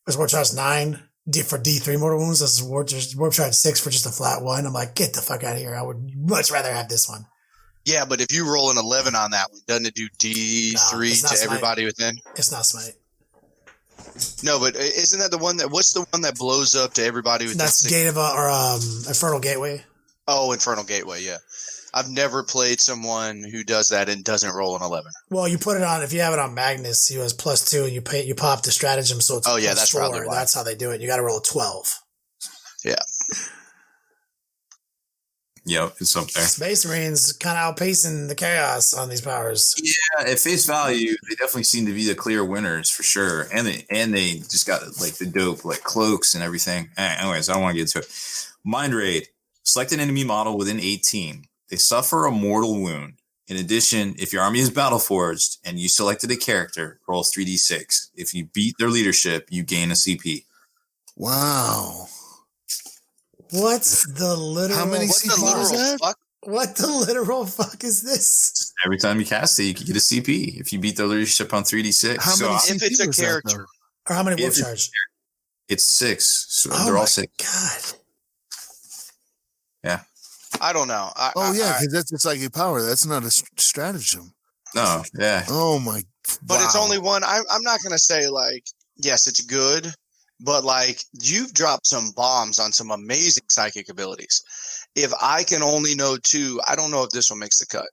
There's Warp Charge 9 for D3 mortal wounds. This is Warp Charge 6 for just a flat 1. I'm like, get the fuck out of here. I would much rather have this one. Yeah, but if you roll an 11 on that one, doesn't it do D3 to everybody within? It's not smite. No, but isn't that the one what's the one that blows up to everybody within? That's Gate of Infernal Gateway. Oh, Infernal Gateway, yeah. I've never played someone who does that and doesn't roll an 11. Well, you put it on, if you have it on Magnus, he has +2 and you pop the stratagem, so it's that's 4. probably why. That's how they do it. You got to roll a 12. Yeah. Yep, it's up there. Space Marines kind of outpacing the chaos on these powers. Yeah, at face value, they definitely seem to be the clear winners for sure. And they just got like the dope like cloaks and everything. Anyways, I don't want to get into it. Mind Raid. Select an enemy model within 18. They suffer a mortal wound. In addition, if your army is battle forged and you selected a character, roll 3d6. If you beat their leadership, you gain a CP. Wow. What the literal? How many CPs is that? Fuck? What the literal fuck is this? Every time you cast it, you can get a CP if you beat their leadership on 3d6. How many CP if it's a character, or how many warp charge? It's 6. So Oh they're my all 6. God. Yeah. I don't know. Because that's just like your power. That's not a stratagem. No, yeah. Oh my. But it's only one. I'm not gonna say like yes, it's good, but like you've dropped some bombs on some amazing psychic abilities. If I can only know 2, I don't know if this one makes the cut.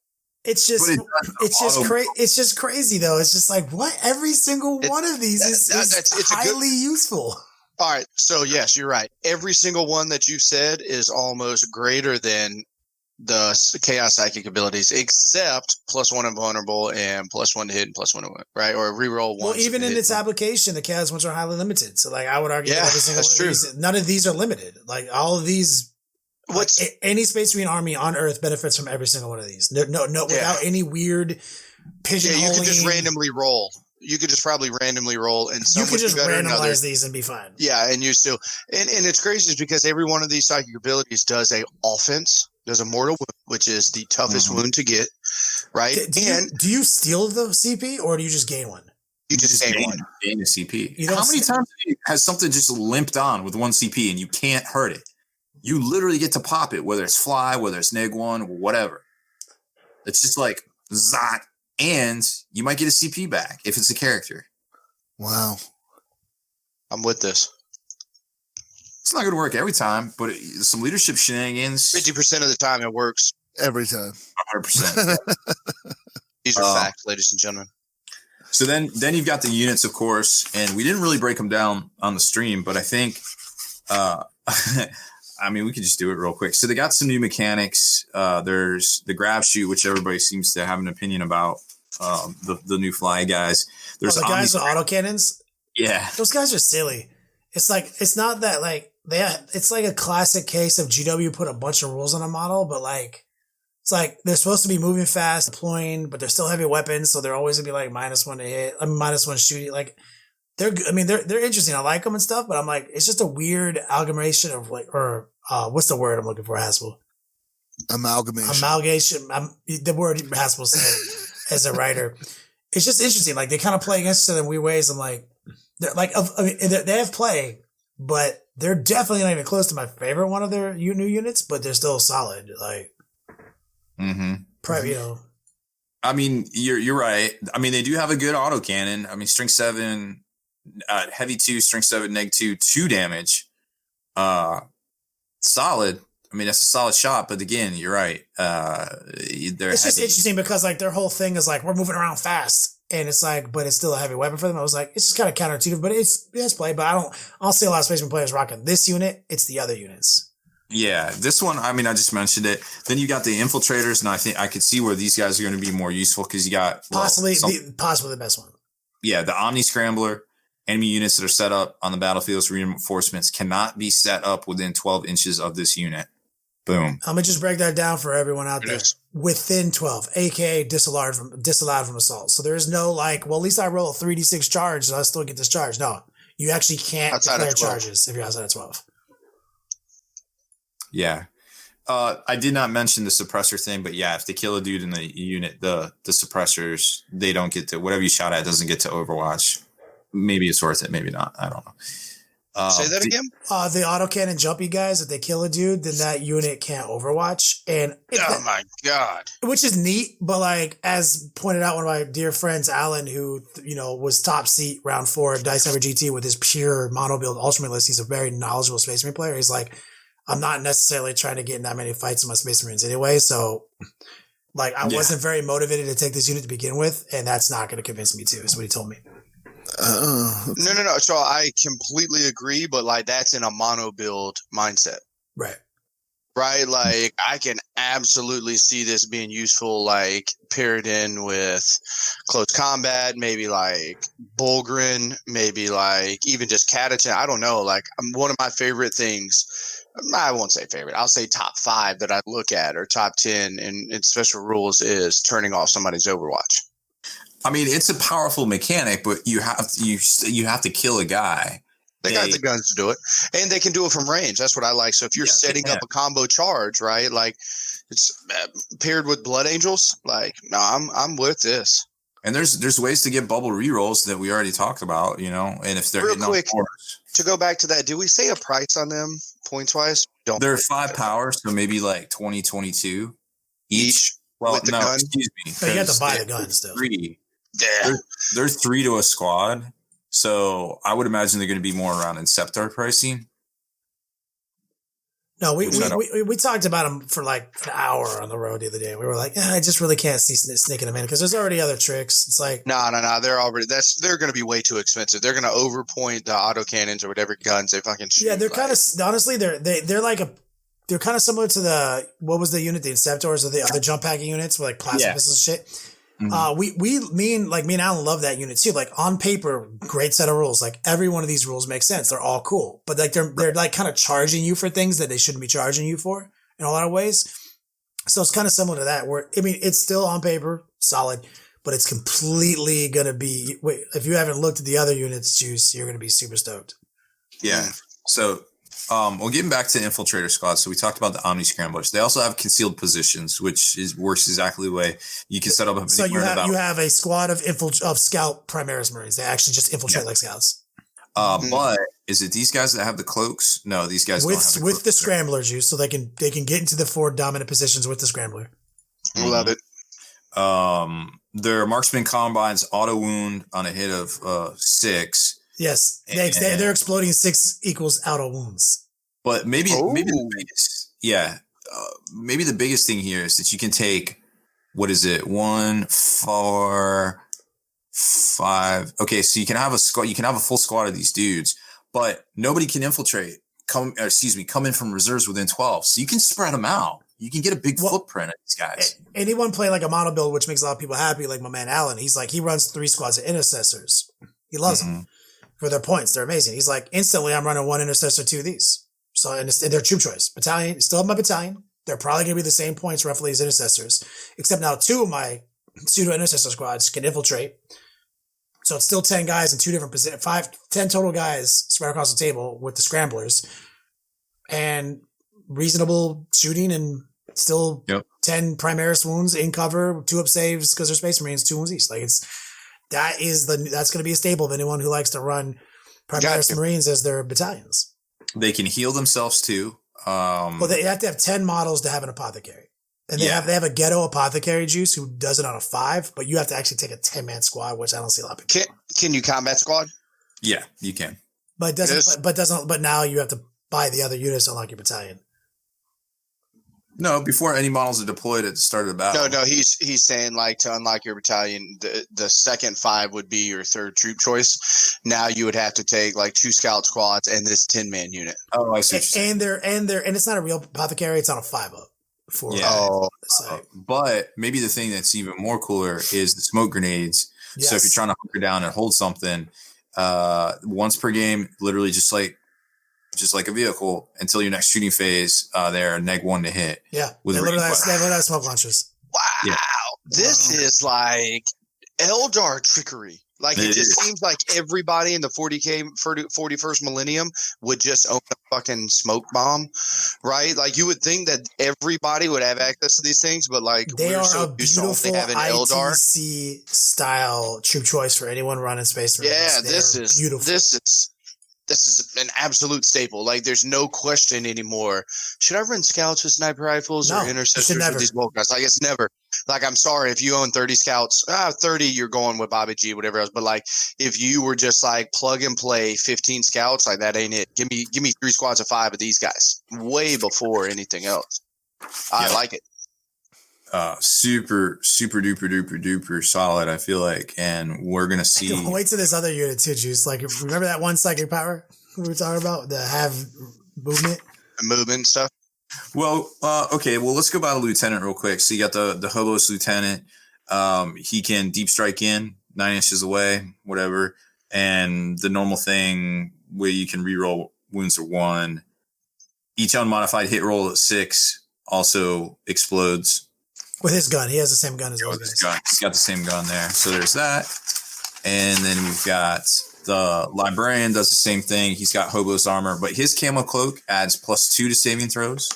It's just crazy though. It's just like what every single one of these is highly useful. All right, so yes, you're right. Every single one that you've said is almost greater than the chaos psychic abilities, except +1 invulnerable and +1 to hit and +1 to win, right? Or reroll one. Well, even in its application, the chaos ones are highly limited. So, like, I would argue that every single one of these, none of these are limited. Like, all of these. Any Space Marine army on Earth benefits from every single one of these. No, without any weird pigeonholing. Yeah, you can just randomly roll. You could just probably randomly roll, and some you could just randomize these and be fine. Yeah, and you still, and it's crazy is because every one of these psychic abilities does a offense, does a mortal wound, which is the toughest wound to get, right? Do you steal the CP or do you just gain one? You just gain one. Gain a CP. How many times has something just limped on with 1 CP and you can't hurt it? You literally get to pop it, whether it's fly, whether it's neg 1, whatever. It's just like zot, and you might get a CP back if it's a character. Wow. I'm with this. It's not going to work every time, but some leadership shenanigans. 50% of the time it works. Every time. 100%. These are facts, ladies and gentlemen. So then you've got the units, of course, and we didn't really break them down on the stream, but I think I mean, we could just do it real quick. So they got some new mechanics. There's the grab shoot, which everybody seems to have an opinion about. The new fly guys. There's the guys with autocannons. Yeah, those guys are silly. It's like it's not that like it's like a classic case of GW put a bunch of rules on a model, but like it's like they're supposed to be moving fast, deploying, but they're still heavy weapons, so they're always gonna be like -1 to hit, -1 shooting. Like they're interesting. I like them and stuff, but I'm like, it's just a weird amalgamation of like, or what's the word I'm looking for, Haspil? Amalgamation. The word Haspil said as a writer. It's just interesting. Like they kind of play against each other in weird ways. I'm like, they're like, they have play, but they're definitely not even close to my favorite one of their new units, but they're still solid. Like, you know. I mean, you're right. I mean, they do have a good autocannon. I mean, strength 7. Heavy 2, strength 7, neg 2 damage. Solid. I mean, that's a solid shot, but again, you're right. It's just interesting because like their whole thing is like we're moving around fast, and it's like, but it's still a heavy weapon for them. I was like, it's just kind of counterintuitive, but it has play. But I don't see a lot of Space Marine players rocking this unit. It's the other units. Yeah, this one. I mean, I just mentioned it. Then you got the infiltrators, and I think I could see where these guys are going to be more useful because you got possibly the best one. Yeah, the Omni Scrambler. Enemy units that are set up on the battlefield's reinforcements cannot be set up within 12 inches of this unit. Boom. I'm going to just break that down for everyone out there. Within 12, aka disallowed from assault. So there's no like, well, at least I roll a 3d6 charge, so I still get this charge. No, you actually can't declare charges if you're outside of 12. Yeah. I did not mention the suppressor thing, but yeah, if they kill a dude in the unit, the suppressors, they don't get to, whatever you shot at doesn't get to Overwatch. Maybe it's worth it, maybe not. I don't know. Say that again? The autocannon jumpy guys, if they kill a dude, then that unit can't Overwatch. And my God. Which is neat, but like, as pointed out one of my dear friends, Alan, who, you know, was top seat round 4 of Dice Never GT with his pure mono build Ultimate list. He's a very knowledgeable Space Marine player. He's like, I'm not necessarily trying to get in that many fights with my Space Marines anyway, so like, I wasn't very motivated to take this unit to begin with, and that's not going to convince me too, is what he told me. No. So I completely agree, but like that's in a mono build mindset, right? Like I can absolutely see this being useful, like paired in with close combat, maybe like Bulgrin, maybe like even just Catachan. I don't know. Like one of my favorite things. I won't say favorite. I'll say top 5 that I look at, or top 10 in special rules is turning off somebody's Overwatch. I mean, it's a powerful mechanic, but you have to kill a guy. They got the guns to do it, and they can do it from range. That's what I like. So if you're setting up a combo charge, right? Like it's paired with Blood Angels. Like, no, I'm with this. And there's ways to get bubble rerolls that we already talked about, you know. And if they're real quick to go back to that, did we say a price on them points wise? They're 5 power, so maybe like 2022 each. Well, with the no, gun? excuse me. So you have to buy the gun still. 3. Yeah. They're 3 to a squad, so I would imagine they're going to be more around Inceptor pricing. No, we talked about them for like an hour on the road the other day. We were like, I just really can't see sneaking them in because there's already other tricks. It's like No. They're going to be way too expensive. They're going to overpoint the autocannons or whatever guns they fucking shoot. Yeah, they're kind of honestly they're like they're kind of similar to what was the unit, the Inceptors or the other jump packing units with like plastic pistols and shit. Mm-hmm. Me and Alan love that unit too. Like on paper, great set of rules. Like every one of these rules makes sense. They're all cool, but like they're like kind of charging you for things that they shouldn't be charging you for in a lot of ways. So it's kind of similar to that. Where I mean, it's still on paper solid, but it's completely gonna be. Wait, if you haven't looked at the other units, Juice, you're gonna be super stoked. Yeah. So. Well, getting back to infiltrator squads, so we talked about the Omni Scramblers. They also have concealed positions, which works exactly the way you can set up. So you have a squad of scout Primaris Marines. They actually just infiltrate like scouts. But is it these guys that have the cloaks? No, these guys don't have the with cloaks. the Scrambler Juice, so they can get into the 4 dominant positions with the Scrambler. Love it. Their marksman combines auto wound on a hit of 6. Yes, they're exploding 6 equals auto wounds. But maybe the biggest, maybe the biggest thing here is that you can take, what is it, 1, 4, 5. Okay, so you can have a squad. You can have a full squad of these dudes, but nobody can infiltrate. Come in from reserves within 12. So you can spread them out. You can get a big footprint of these guys. Anyone play like a mono build, which makes a lot of people happy, like my man Alan. He's like, he runs 3 squads of intercessors. He loves them for their points. They're amazing. He's like, instantly, I'm running 1 intercessor, 2 of these. So, and they're troop choice. Battalion, still have my battalion. They're probably going to be the same points roughly as intercessors, except now 2 of my pseudo intercessor squads can infiltrate. So it's still 10 guys in 2 different positions, 10 total guys spread across the table with the scramblers and reasonable shooting and still 10 Primaris wounds in cover, 2 up saves because they're Space Marines, 2 wounds each. Like that's going to be a staple of anyone who likes to run Primaris Marines as their battalions. They can heal themselves too. Well, they have to have 10 models to have an apothecary. And they have a ghetto apothecary Juice who does it on a 5, but you have to actually take a 10-man squad, which I don't see a lot of people. Can you combat squad? Yeah, you can. But now you have to buy the other units to unlock your battalion. No, before any models are deployed at the start of the battle. No, he's saying like to unlock your battalion, the second 5 would be your third troop choice. Now you would have to take like 2 scout squads and this 10-man unit. Oh, I see. And it's not a real apothecary; it's on a 5-up. But maybe the thing that's even more cooler is the smoke grenades. Yes. So if you're trying to hunker down and hold something, once per game, literally just like a vehicle until your next shooting phase, they're -1 to hit. Yeah. They literally have smoke launchers. Wow. Yeah. This is like Eldar trickery. Like it just seems like everybody in the 41st millennium would just own a fucking smoke bomb, right? Like you would think that everybody would have access to these things, but like they are a beautiful ITC style troop choice for anyone running Space Marines. Yeah, this is beautiful. This is an absolute staple. Like, there's no question anymore. Should I run scouts with sniper rifles or intercessors with these bulk guys? Like, it's never. Like, I'm sorry if you own 30 scouts. 30, you're going with Bobby G, whatever else. But like, if you were just like plug and play 15 scouts, like that ain't it. Give me 3 squads of 5 of these guys. Way before anything else. I like it. Super duper solid, I feel like, and we're gonna see. Wait till this other unit too, Juice. Like, remember that 1 psychic power we were talking about, the have movement stuff. Well, okay. Well, let's go by the lieutenant real quick. So you got the Phobos lieutenant. He can deep strike in 9 inches away, whatever, and the normal thing where you can reroll wounds are 1. Each unmodified hit roll at 6 also explodes. With his gun. He has the same gun as those guys. He's got the same gun there. So there's that. And then we've got the librarian does the same thing. He's got Phobos armor, but his camo cloak adds +2 to saving throws.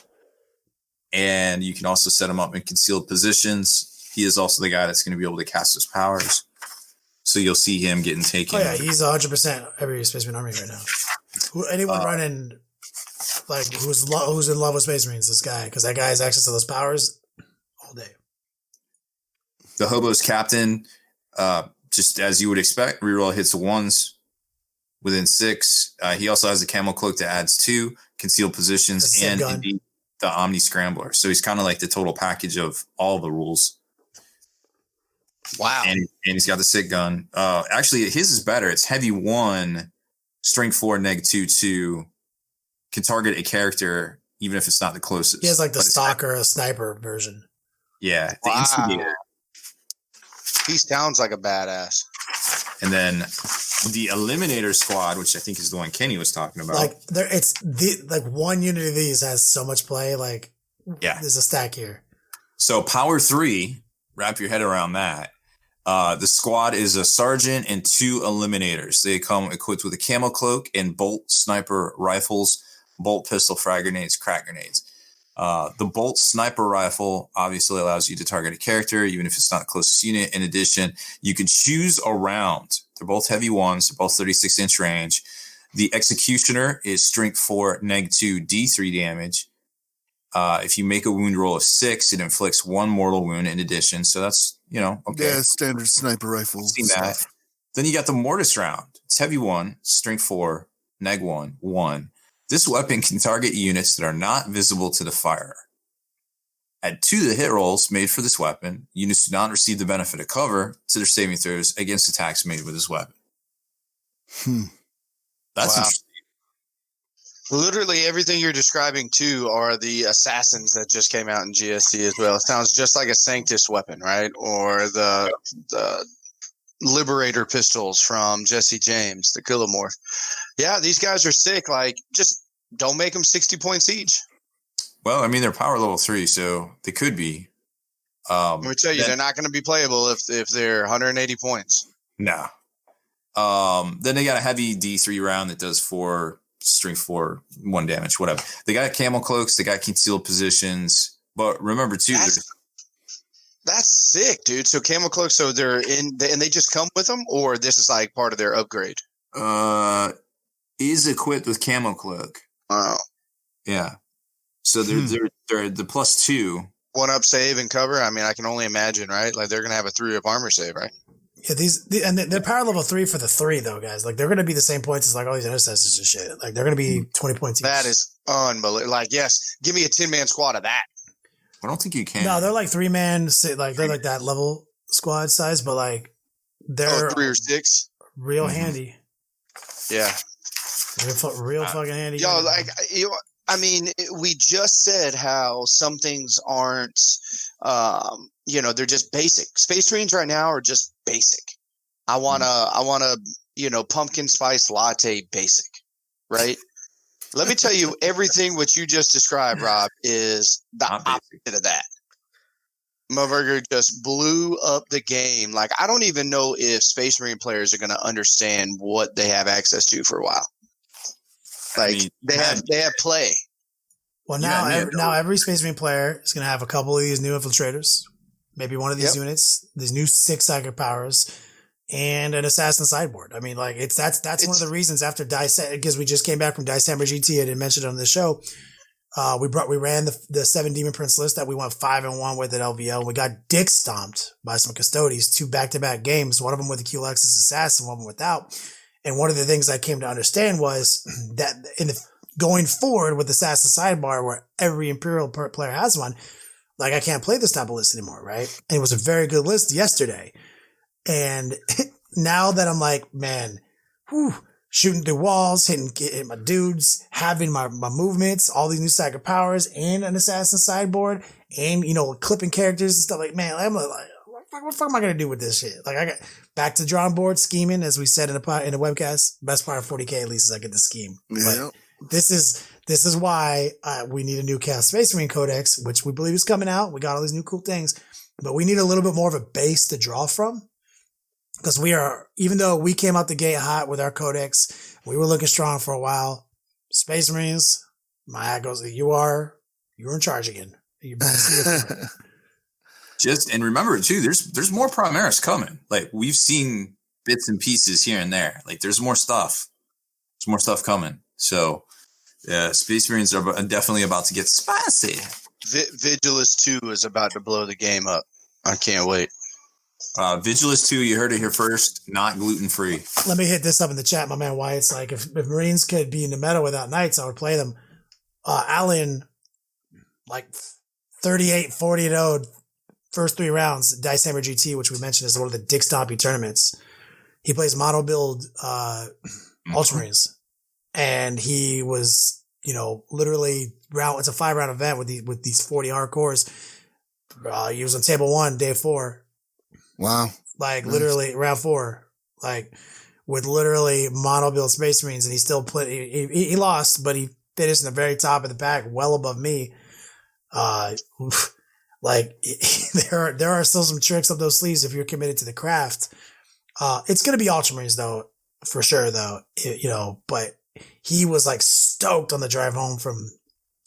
And you can also set him up in concealed positions. He is also the guy that's going to be able to cast his powers. So you'll see him getting taken. Oh, yeah. He's 100% every Space Marine army right now. Anyone running Like, who's in love with Space Marines? This guy, because that guy has access to those powers all day. The Hobos captain, just as you would expect, reroll hits of ones within 6. He also has a camo cloak that adds 2 concealed positions and indeed the Omni Scrambler. So he's kind of like the total package of all the rules. Wow. And he's got the sick gun. Actually, his is better. It's heavy 1, strength 4, neg 2. Can target a character even if it's not the closest. He has like the stalker, a sniper version. Yeah, the instigator. He sounds like a badass. And then the Eliminator squad, which I think is the one Kenny was talking about. Like one unit of these has so much play. Like, yeah, there's a stack here. So power 3, wrap your head around that. The squad is a sergeant and 2 eliminators. They come equipped with a camo cloak and bolt sniper rifles, bolt pistol, frag grenades, crack grenades. The bolt sniper rifle obviously allows you to target a character, even if it's not the closest unit. In addition, you can choose a round. They're both heavy 1s. They're both 36-inch range. The executioner is strength 4, neg 2, D3 damage. If you make a wound roll of 6, it inflicts 1 mortal wound in addition. So that's, okay. Yeah, standard sniper rifle. Seen that. Then you got the mortis round. It's heavy 1, strength 4, neg 1, 1. This weapon can target units that are not visible to the firer. Add 2 to the hit rolls made for this weapon. Units do not receive the benefit of cover to their saving throws against attacks made with this weapon. That's interesting. Literally everything you're describing, too, are the assassins that just came out in GST as well. It sounds just like a Sanctus weapon, right? Or the Liberator pistols from Jesse James, the Kilomorph. Yeah, these guys are sick. Like, just don't make them 60 points each. Well, I mean, they're power level 3, so they could be. Let me tell you, they're not going to be playable if they're 180 points. No. Then they got a heavy D3 round that does 4, strength 4, 1 damage, whatever. They got camel cloaks. They got concealed positions. But remember, too, that's sick, dude. So camel cloaks, so they're in, and they just come with them, or this is like part of their upgrade? Is equipped with camo cloak. Wow. Yeah. So they're the +2. 1-up save and cover. I mean, I can only imagine, right? Like they're gonna have a 3-up armor save, right? Yeah, and they're power level 3 for the 3 though, guys. Like they're gonna be the same points as like all these intercessors and shit. Like they're gonna be 20 points each. That is unbelievable. Like, yes, give me a 10-man squad of that. I don't think you can. No, they're like 3-man. Like they're like that level squad size, but like they're 3 or 6, real handy. Yeah. Real fucking handy. Yo, I mean, we just said how some things aren't, they're just basic. Space Marines right now are just basic. I want to, pumpkin spice latte basic, right? Let me tell you, everything what you just described, Rob, is the opposite of that. Motherfucker just blew up the game. Like, I don't even know if Space Marine players are going to understand what they have access to for a while. Like, they have play. Well, now every Space Marine player is going to have a couple of these new infiltrators, maybe one of these units, these new 6 psychic powers, and an assassin sideboard. I mean, like that's one of the reasons after because we just came back from Dice Hammer GT. I didn't mention it on the show. We ran the 7 Demon Prince list that we went 5-1 with at LVL. We got dick stomped by some custodies, 2 back-to-back games, one of them with a QLexus assassin, one without. And one of the things I came to understand was that going forward with Assassin Sidebar, where every Imperial player has one, like I can't play this type of list anymore, right? And it was a very good list yesterday. And now that I'm like, man, shooting through walls, hitting my dudes, having my movements, all these new Psychic powers, and an Assassin Sideboard, and, clipping characters and stuff, like, man, I'm like, what the fuck am I going to do with this shit? Like, I got back to drawing board, scheming, as we said in a webcast. Best part of 40K, at least, is I get to scheme. Yeah. But this is why we need a new Chaos Space Marine Codex, which we believe is coming out. We got all these new cool things, but we need a little bit more of a base to draw from. Because even though we came out the gate hot with our Codex, we were looking strong for a while. Space Marines, my hat goes, you're in charge again. And remember too, there's more Primaris coming. Like we've seen bits and pieces here and there. Like there's more stuff. There's more stuff coming. So Yeah, Space Marines are definitely about to get spicy. Vigilus 2 is about to blow the game up. I can't wait. Vigilus 2, you heard it here first, not gluten-free. Let me hit this up in the chat, my man Wyatt's like, if Marines could be in the meta without Knights, I would play them. Alan, like 38-40-0, first 3 rounds, Dice Hammer GT, which we mentioned is one of the Dick Stompy tournaments. He plays model build Ultramarines. And he was, literally it's a 5-round event with these 40 hardcores. He was on table 1, day 4. Wow. Like literally round 4, like with literally model build Space Marines, and he still played. He lost, but he finished in the very top of the pack, well above me. Like there are still some tricks up those sleeves if you're committed to the craft. It's gonna be Ultramarines though, for sure though. But he was like stoked on the drive home from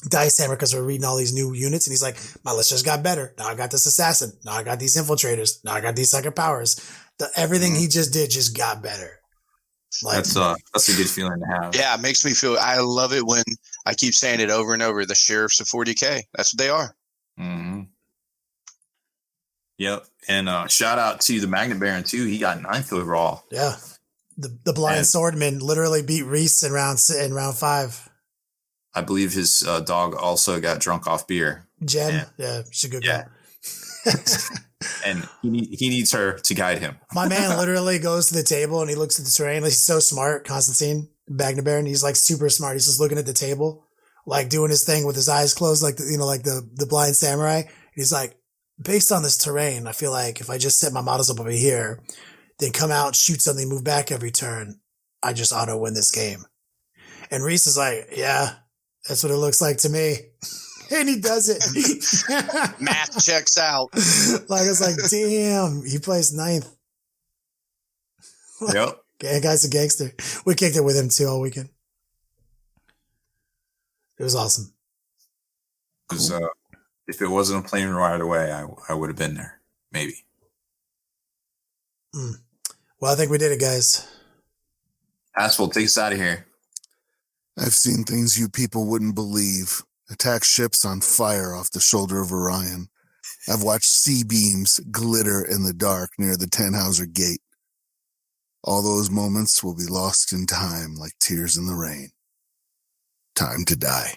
Dice Hammer because we're reading all these new units, and he's like, my list just got better. Now I got this assassin. Now I got these infiltrators. Now I got these second powers. Everything he just did just got better. Like, that's a good feeling to have. Yeah, it makes me feel. I love it when I keep saying it over and over. The sheriffs of 40K. That's what they are. Mm-hmm. Yep, and shout out to the Magnet Baron too. He got 9th overall. Yeah, the blind swordman literally beat Reese in round 5. I believe his dog also got drunk off beer. Jen, yeah, she's a good girl. And he needs her to guide him. My man literally goes to the table and he looks at the terrain. He's so smart, Constantine Magna Baron. He's like super smart. He's just looking at the table, like doing his thing with his eyes closed, like the blind samurai. He's like, based on this terrain, I feel like if I just set my models up over here, then come out, shoot something, move back every turn, I just auto win this game. And Reese is like, yeah, that's what it looks like to me. And he does it. Math checks out. Like, it's like, damn, he plays 9th. Yep. Yeah, guy's a gangster. We kicked it with him too all weekend. It was awesome. Because if it wasn't a plane right away, I would have been there. Maybe. Well, I think we did it, guys. Haspil, take us out of here. I've seen things you people wouldn't believe. Attack ships on fire off the shoulder of Orion. I've watched sea beams glitter in the dark near the Tannhauser Gate. All those moments will be lost in time like tears in the rain. Time to die.